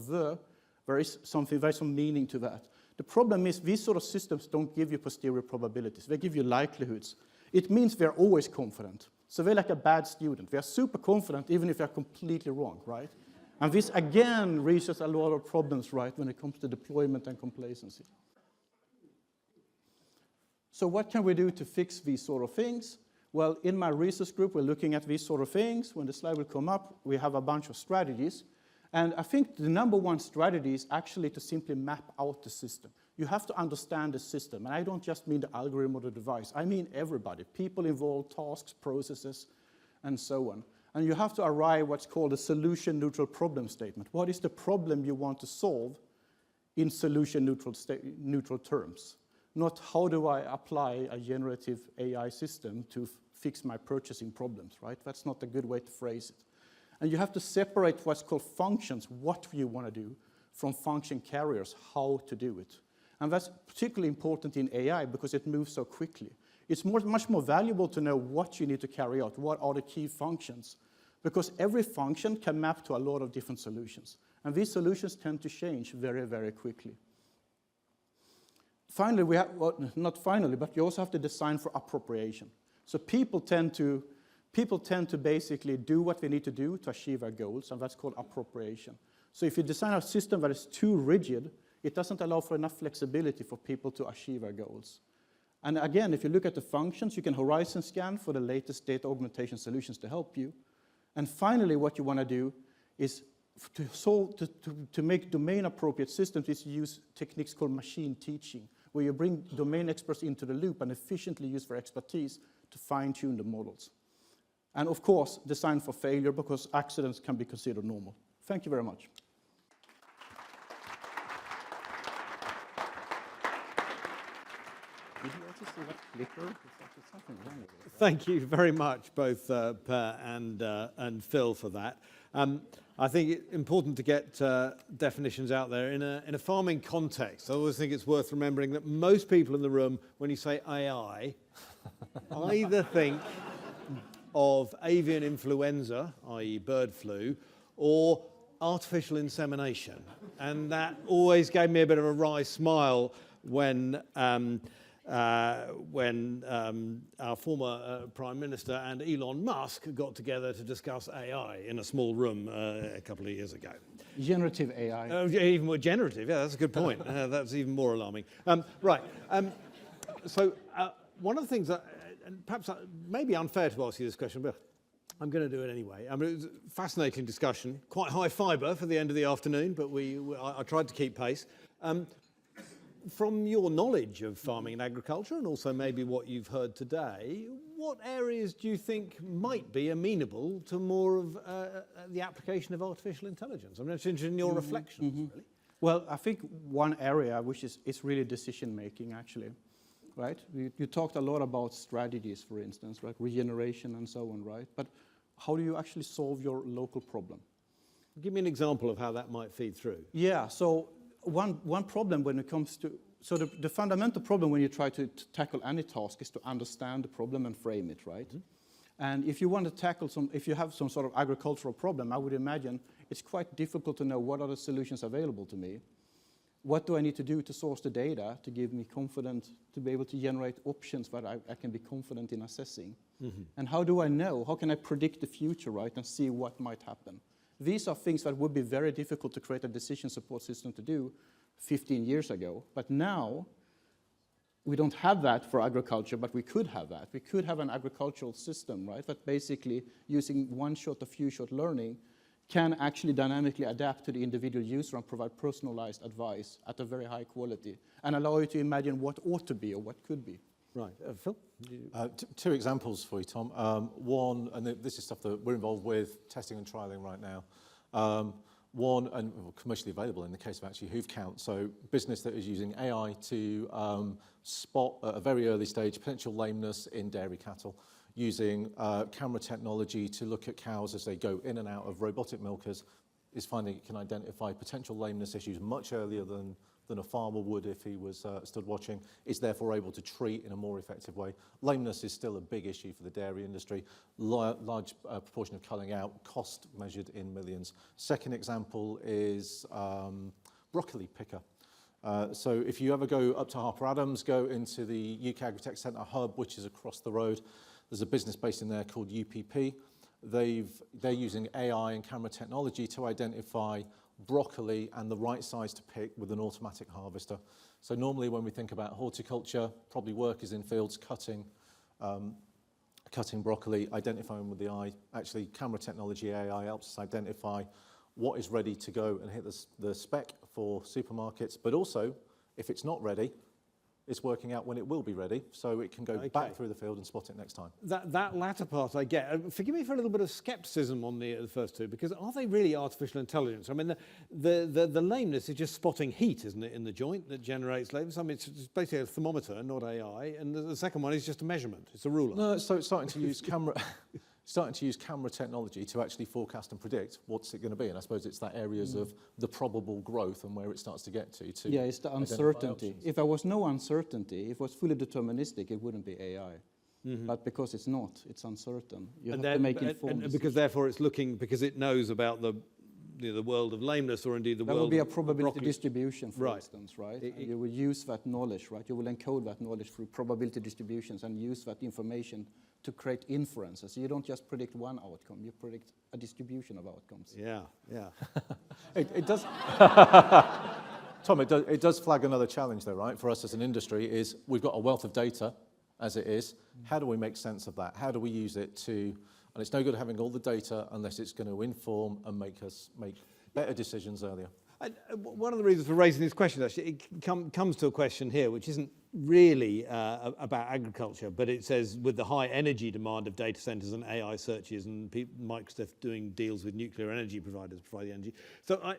Speaker 5: there is some meaning to that. The problem is these sort of systems don't give you posterior probabilities. They give you likelihoods. It means they're always confident. So they're like a bad student. They're super confident even if they're completely wrong, right? And this, again, raises a lot of problems, right, when it comes to deployment and complacency. So what can we do to fix these sort of things? Well, in my research group, we're looking at these sort of things. When the slide will come up, we have a bunch of strategies. And I think the number one strategy is actually to simply map out the system. You have to understand the system, and I don't just mean the algorithm or the device. I mean everybody, people involved, tasks, processes, and so on. And you have to arrive what's called a solution-neutral problem statement. What is the problem you want to solve in solution-neutral terms? Not how do I apply a generative AI system to fix my purchasing problems, right? That's not a good way to phrase it. And you have to separate what's called functions, what you want to do, from function carriers, how to do it. And that's particularly important in AI because it moves so quickly. It's much more valuable to know what you need to carry out, what are the key functions, because every function can map to a lot of different solutions. And these solutions tend to change very, very quickly. Finally, well, not finally, but you also have to design for appropriation. So people tend to basically do what they need to do to achieve our goals, and that's called appropriation. So if you design a system that is too rigid, it doesn't allow for enough flexibility for people to achieve our goals. And again, if you look at the functions, you can horizon scan for the latest data augmentation solutions to help you. And finally, what you want to do is to make domain-appropriate systems is use techniques called machine teaching, where you bring domain experts into the loop and efficiently use their expertise to fine-tune the models. And of course, design for failure, because accidents can be considered normal. Thank you very much. Did you also see that flicker? There's something wrong with it.
Speaker 1: Thank you very much, both Per and Phil, for that. I think it's important to get definitions out there in a farming context. I always think it's worth remembering that most people in the room, when you say AI, either think of avian influenza, i.e. bird flu, or artificial insemination. And that always gave me a bit of a wry smile when our former Prime Minister and Elon Musk got together to discuss AI in a small room a couple of years ago.
Speaker 5: Generative AI.
Speaker 1: Even more generative, yeah, that's a good point. That's even more alarming. Right, so one of the things that, and perhaps maybe unfair to ask you this question, but I'm going to do it anyway. I mean, it was a fascinating discussion, quite high fibre for the end of the afternoon, but I tried to keep pace. From your knowledge of farming and agriculture, and also maybe what you've heard today, what areas do you think might be amenable to more of the application of artificial intelligence? I'm interested in your reflections, really.
Speaker 5: Well, I think one area which is really decision-making, actually, right? You talked a lot about strategies, for instance, right? Regeneration and so on, right? But how do you actually solve your local problem?
Speaker 1: Give me an example of how that might feed through.
Speaker 5: Yeah, so one problem when it comes to, so the fundamental problem when you try to tackle any task is to understand the problem and frame it, right? Mm-hmm. And if you want to tackle if you have some sort of agricultural problem, I would imagine it's quite difficult to know what are the solutions available to me. What do I need to do to source the data to give me confidence, to be able to generate options that I can be confident in assessing? Mm-hmm. And how do I know? How can I predict the future, right, and see what might happen? These are things that would be very difficult to create a decision support system to do 15 years ago. But now, we don't have that for agriculture, but we could have that. We could have an agricultural system, right, that basically using one-shot or few-shot learning can actually dynamically adapt to the individual user and provide personalized advice at a very high quality and allow you to imagine what ought to be or what could be.
Speaker 1: Right. Phil?
Speaker 4: Two examples for you, Tom. One, and this is stuff that we're involved with, testing and trialing right now. One, and commercially available in the case of actually hoof count. So business that is using AI to spot at a very early stage potential lameness in dairy cattle, using camera technology to look at cows as they go in and out of robotic milkers, is finding it can identify potential lameness issues much earlier than a farmer would if he was stood watching, is therefore able to treat in a more effective way. Lameness is still a big issue for the dairy industry. Large proportion of culling out, cost measured in millions. Second example is broccoli picker. So if you ever go up to Harper Adams, go into the UK Agri-Tech Centre hub, which is across the road. There's a business based in there called UPP. They're using AI and camera technology to identify broccoli and the right size to pick with an automatic harvester. So normally when we think about horticulture, probably workers in fields cutting broccoli, identifying with the eye. Actually, camera technology, AI, helps us identify what is ready to go and hit the spec for supermarkets, but also, if it's not ready, it's working out when it will be ready, so it can go back through the field and spot it next time.
Speaker 1: That latter part I get. Forgive me for a little bit of scepticism on the first two, because are they really artificial intelligence? I mean, the lameness is just spotting heat, isn't it, in the joint that generates lameness? I mean, it's basically a thermometer, not AI, and the second one is just a measurement. It's a ruler.
Speaker 4: No, so it's starting to use camera technology to actually forecast and predict what's it going to be, and I suppose it's that areas of the probable growth and where it starts to get to.
Speaker 5: Yeah, it's the uncertainty. If there was no uncertainty, if it was fully deterministic, it wouldn't be AI. But because it's not, it's uncertain. You have to make informed
Speaker 1: and because therefore it's looking, because it knows about the world of lameness, or indeed the
Speaker 5: That
Speaker 1: world
Speaker 5: will be a
Speaker 1: of
Speaker 5: probability
Speaker 1: broccoli.
Speaker 5: distribution, for instance, right? And you will use that knowledge, right? You will encode that knowledge through probability distributions and use that information to create inferences. So you don't just predict one outcome, you predict a distribution of outcomes.
Speaker 1: Yeah.
Speaker 4: It does, Tom, it does flag another challenge though, right? For us as an industry is we've got a wealth of data as it is. How do we make sense of that? How do we use it to, and it's no good having all the data unless it's going to inform and make us make better decisions earlier.
Speaker 1: One of the reasons for raising this question, actually, it comes to a question here, which isn't really about agriculture, but it says with the high energy demand of data centers and AI searches and Microsoft doing deals with nuclear energy providers to provide the energy. So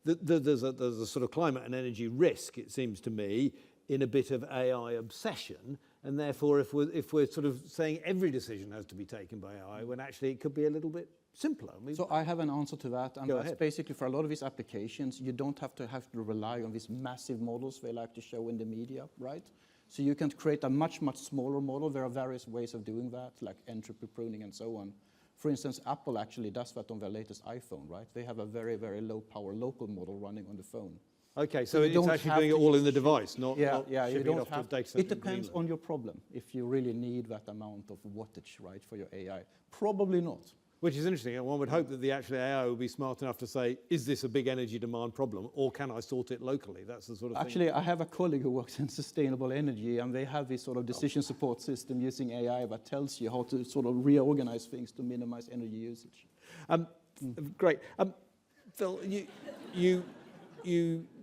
Speaker 1: there's a sort of climate and energy risk, it seems to me, in a bit of AI obsession. And therefore, if we're sort of saying every decision has to be taken by AI, when actually it could be a little bit simpler.
Speaker 5: So I have an answer to that, and
Speaker 1: Go
Speaker 5: that's
Speaker 1: ahead.
Speaker 5: basically for a lot of these applications, you don't have to rely on these massive models they like to show in the media, right? So you can create a much, much smaller model. There are various ways of doing that, like entropy pruning and so on. For instance, Apple actually does that on their latest iPhone, right? They have a very, very low power local model running on the phone.
Speaker 1: Okay, so
Speaker 5: you
Speaker 1: it's
Speaker 5: don't
Speaker 1: actually
Speaker 5: have
Speaker 1: doing it
Speaker 5: to
Speaker 1: all
Speaker 5: use
Speaker 1: in the
Speaker 5: the
Speaker 1: device, not
Speaker 5: you
Speaker 1: shipping it
Speaker 5: don't
Speaker 1: off to a
Speaker 5: have.
Speaker 1: data center.
Speaker 5: It depends on your problem. If you really need that amount of wattage, right, for your AI, probably not.
Speaker 1: Which is interesting. And one would hope that the actual AI would be smart enough to say, is this a big energy demand problem, or can I sort it locally? That's the sort of thing.
Speaker 5: Actually, I have a colleague who works in sustainable energy, and they have this sort of decision support system using AI that tells you how to sort of reorganize things to minimize energy usage.
Speaker 1: Great. Phil, you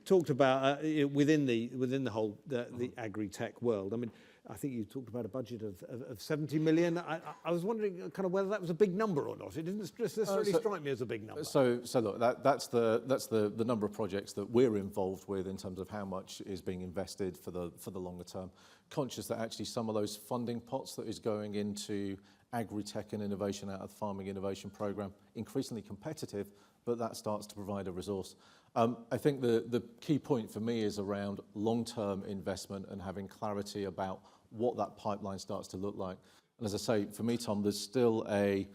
Speaker 1: talked about within the whole the Agri-Tech world. I mean, I think you talked about a budget of 70 million. I was wondering kind of whether that was a big number or not. It didn't necessarily strike me as a big number.
Speaker 4: So look, that's the number of projects that we're involved with in terms of how much is being invested for the longer term. Conscious that actually some of those funding pots that is going into Agri-Tech and innovation out of the Farming Innovation Programme, increasingly competitive, but that starts to provide a resource. I think the key point for me is around long-term investment and having clarity about what that pipeline starts to look like. And as I say, for me, Tom, there's still a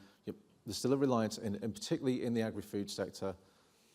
Speaker 4: reliance, and particularly in the agri-food sector.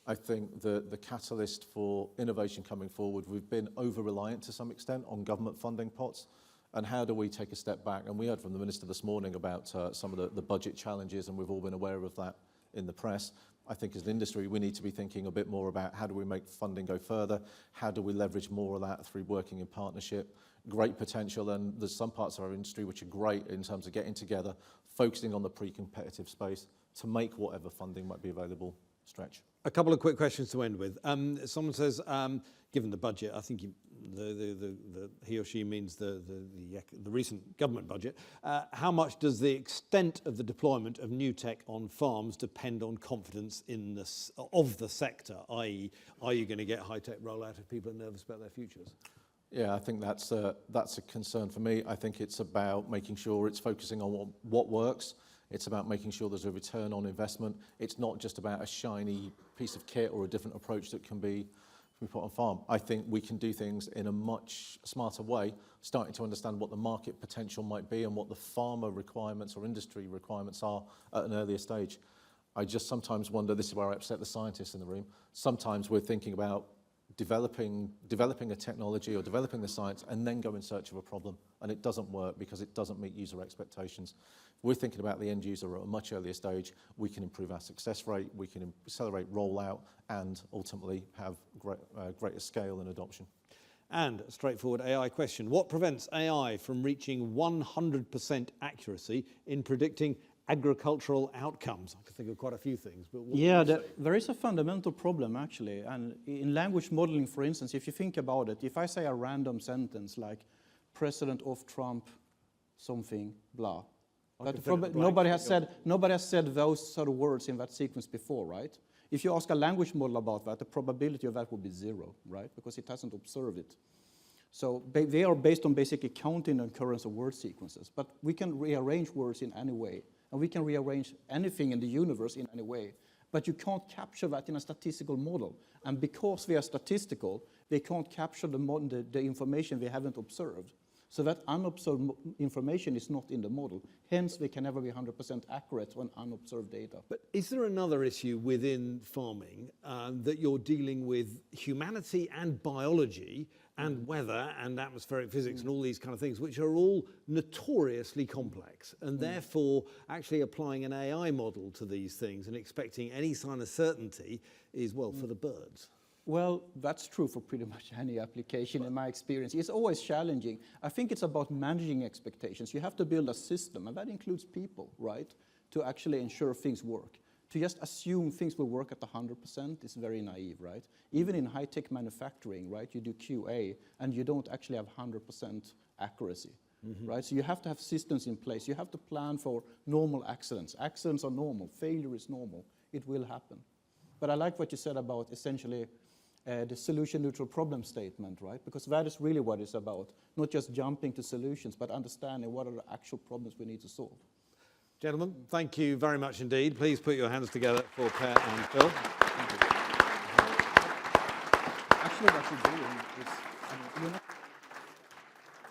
Speaker 4: I think the catalyst for innovation coming forward, we've been over-reliant to some extent on government funding pots. And how do we take a step back? And we heard from the Minister this morning about some of the budget challenges, and we've all been aware of that in the press. I think as an industry, we need to be thinking a bit more about how do we make funding go further? How do we leverage more of that through working in partnership? Great potential, and there's some parts of our industry which are great in terms of getting together, focusing on the pre-competitive space to make whatever funding might be available stretch.
Speaker 1: A couple of quick questions to end with. Someone says, given the budget, I think he or she means the recent government budget. How much does the extent of the deployment of new tech on farms depend on confidence in the sector? I.e., are you going to get high-tech rollout if people are nervous about their futures?
Speaker 4: Yeah, I think that's a concern for me. I think it's about making sure it's focusing on what works. It's about making sure there's a return on investment. It's not just about a shiny piece of kit or a different approach that can be put on farm. I think we can do things in a much smarter way, starting to understand what the market potential might be and what the farmer requirements or industry requirements are at an earlier stage. I just sometimes wonder, this is where I upset the scientists in the room, sometimes we're thinking about developing a technology or developing the science and then go in search of a problem, and it doesn't work because it doesn't meet user expectations. We're thinking about the end user at a much earlier stage. We can improve our success rate, we can accelerate rollout, and ultimately have greater scale and adoption.
Speaker 1: And a straightforward AI question. What prevents AI from reaching 100% accuracy in predicting agricultural outcomes? I can think of quite a few things, but what
Speaker 5: Yeah,
Speaker 1: would you say?
Speaker 5: there is a fundamental problem actually, and in language modeling, for instance, if you think about it, if I say a random sentence like President of Trump something blah, nobody has said those sort of words in that sequence before, right? If you ask a language model about that, the probability of that would be 0, right? Because it hasn't observed it. So they are based on basically counting the occurrence of word sequences, but we can rearrange words in any way. And we can rearrange anything in the universe in any way. But you can't capture that in a statistical model. And because they are statistical, they can't capture the information they haven't observed. So that unobserved information is not in the model. Hence, they can never be 100% accurate on unobserved data.
Speaker 1: But is there another issue within farming that you're dealing with humanity and biology and weather and atmospheric physics and all these kind of things, which are all notoriously complex, and therefore actually applying an AI model to these things and expecting any sign of certainty is, well, for the birds?
Speaker 5: Well, that's true for pretty much any application in my experience. It's always challenging. I think it's about managing expectations. You have to build a system, and that includes people, right, to actually ensure things work. To just assume things will work at 100% is very naive, right? Even in high-tech manufacturing, right, you do QA, and you don't actually have 100% accuracy, right? So you have to have systems in place. You have to plan for normal accidents. Accidents are normal. Failure is normal. It will happen. But I like what you said about essentially the solution-neutral problem statement, right? Because that is really what it's about, not just jumping to solutions, but understanding what are the actual problems we need to solve.
Speaker 1: Gentlemen, thank you very much indeed. Please put your hands together for Per and Phil.
Speaker 5: Actually, what you're doing is, you're not.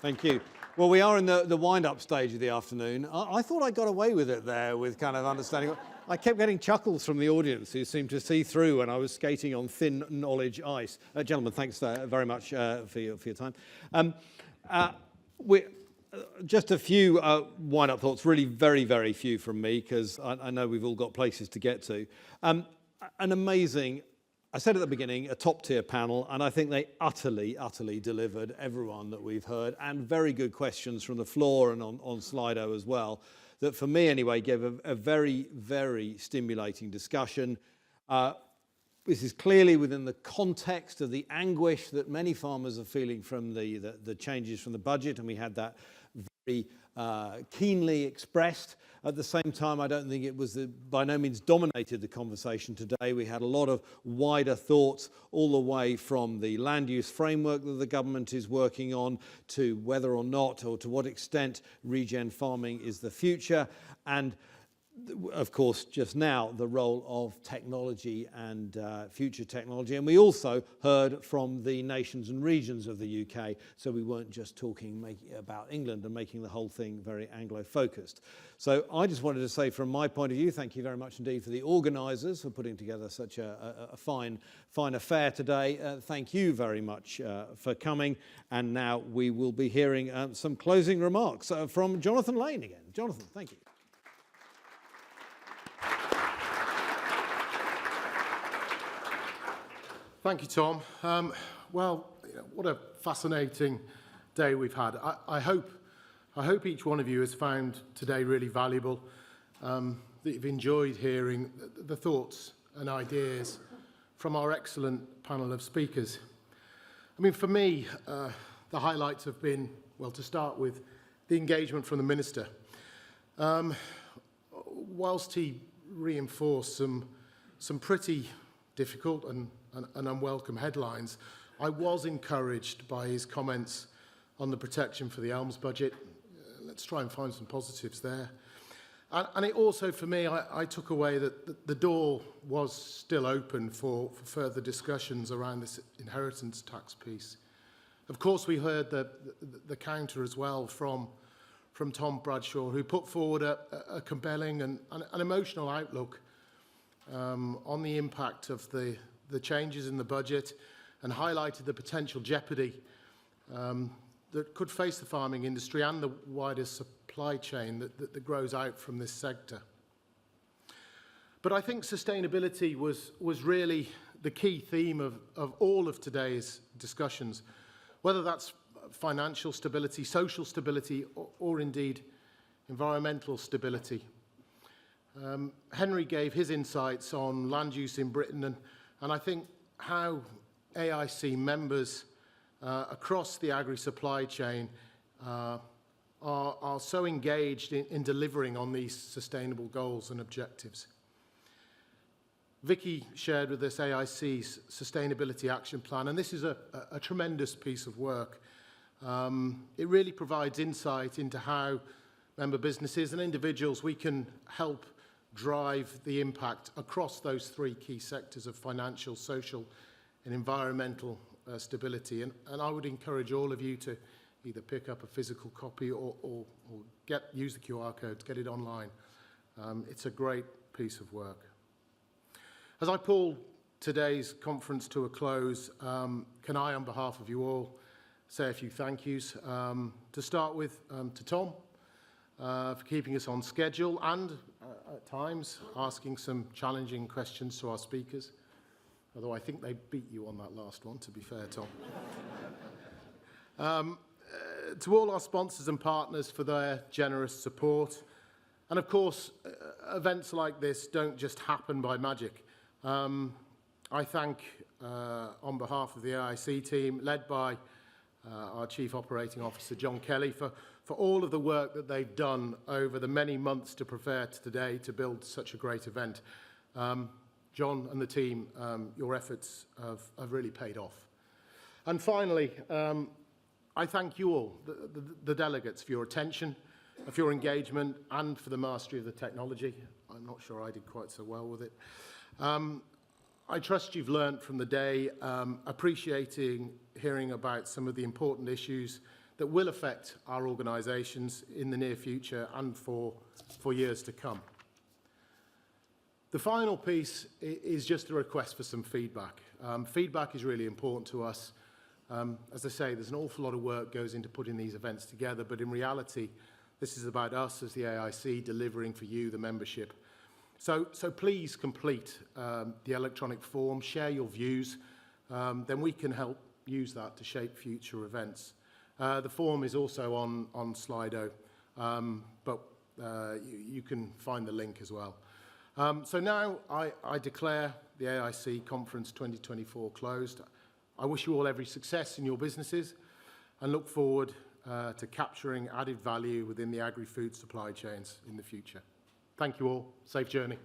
Speaker 1: Thank you. Well, we are in the wind-up stage of the afternoon. I thought I got away with it there with kind of understanding. I kept getting chuckles from the audience who seemed to see through when I was skating on thin knowledge ice. Gentlemen, thanks very much for your time. Just a few wind-up thoughts, really very, very few from me, because I know we've all got places to get to. An amazing, I said at the beginning, a top-tier panel, and I think they utterly, utterly delivered everyone that we've heard, and very good questions from the floor and on Slido as well, that for me anyway gave a very, very stimulating discussion. This is clearly within the context of the anguish that many farmers are feeling from the changes from the budget, and we had that very keenly expressed. At the same time, I don't think it was by no means dominated the conversation today. We had a lot of wider thoughts all the way from the land use framework that the government is working on to whether or not or to what extent regen farming is the future, and of course, just now, the role of technology and future technology. And we also heard from the nations and regions of the UK, so we weren't just talking about England and making the whole thing very Anglo-focused. So I just wanted to say, from my point of view, thank you very much indeed for the organisers for putting together such a fine affair today. Thank you very much for coming. And now we will be hearing some closing remarks from Jonathan Lane again. Jonathan, thank you.
Speaker 6: Thank you, Tom. Well, what a fascinating day we've had. I hope each one of you has found today really valuable, that you've enjoyed hearing the thoughts and ideas from our excellent panel of speakers. I mean, for me, the highlights have been, well, to start with, the engagement from the Minister. Whilst he reinforced some pretty difficult and unwelcome headlines, I was encouraged by his comments on the protection for the Elms budget. Let's try and find some positives there. And it also, for me, I took away that the door was still open for further discussions around this inheritance tax piece. Of course, we heard the counter as well from Tom Bradshaw, who put forward a compelling and an emotional outlook on the impact of the changes in the budget, and highlighted the potential jeopardy that could face the farming industry and the wider supply chain that grows out from this sector. But I think sustainability was really the key theme of all of today's discussions, whether that's financial stability, social stability, or indeed environmental stability. Henry gave his insights on land use in Britain, and I think how AIC members across the agri-supply chain are so engaged in delivering on these sustainable goals and objectives. Vicky shared with us AIC's Sustainability Action Plan, and this is a tremendous piece of work. It really provides insight into how member businesses and individuals, we can help drive the impact across those three key sectors of financial, social and environmental stability. And I would encourage all of you to either pick up a physical copy or use the QR code to get it online. It's a great piece of work. As I pull today's conference to a close, can I, on behalf of you all, say a few thank yous. To start with, to Tom, for keeping us on schedule and, at times, asking some challenging questions to our speakers. Although I think they beat you on that last one, to be fair, Tom. To all our sponsors and partners for their generous support. And of course, events like this don't just happen by magic. I thank, on behalf of the AIC team, led by our Chief Operating Officer, John Kelly, for all of the work that they've done over the many months to prepare today to build such a great event. John and the team, your efforts have really paid off. And finally, I thank you all, the delegates, for your attention, for your engagement, and for the mastery of the technology. I'm not sure I did quite so well with it. I trust you've learnt from the day, appreciating hearing about some of the important issues that will affect our organisations in the near future and for years to come. The final piece is just a request for some feedback. Feedback is really important to us. As I say, there's an awful lot of work goes into putting these events together, but in reality, this is about us as the AIC delivering for you, the membership. So please complete the electronic form, share your views, then we can help use that to shape future events. The form is also on Slido, but you can find the link as well. So now I declare the AIC Conference 2024 closed. I wish you all every success in your businesses and look forward to capturing added value within the agri-food supply chains in the future. Thank you all. Safe journey.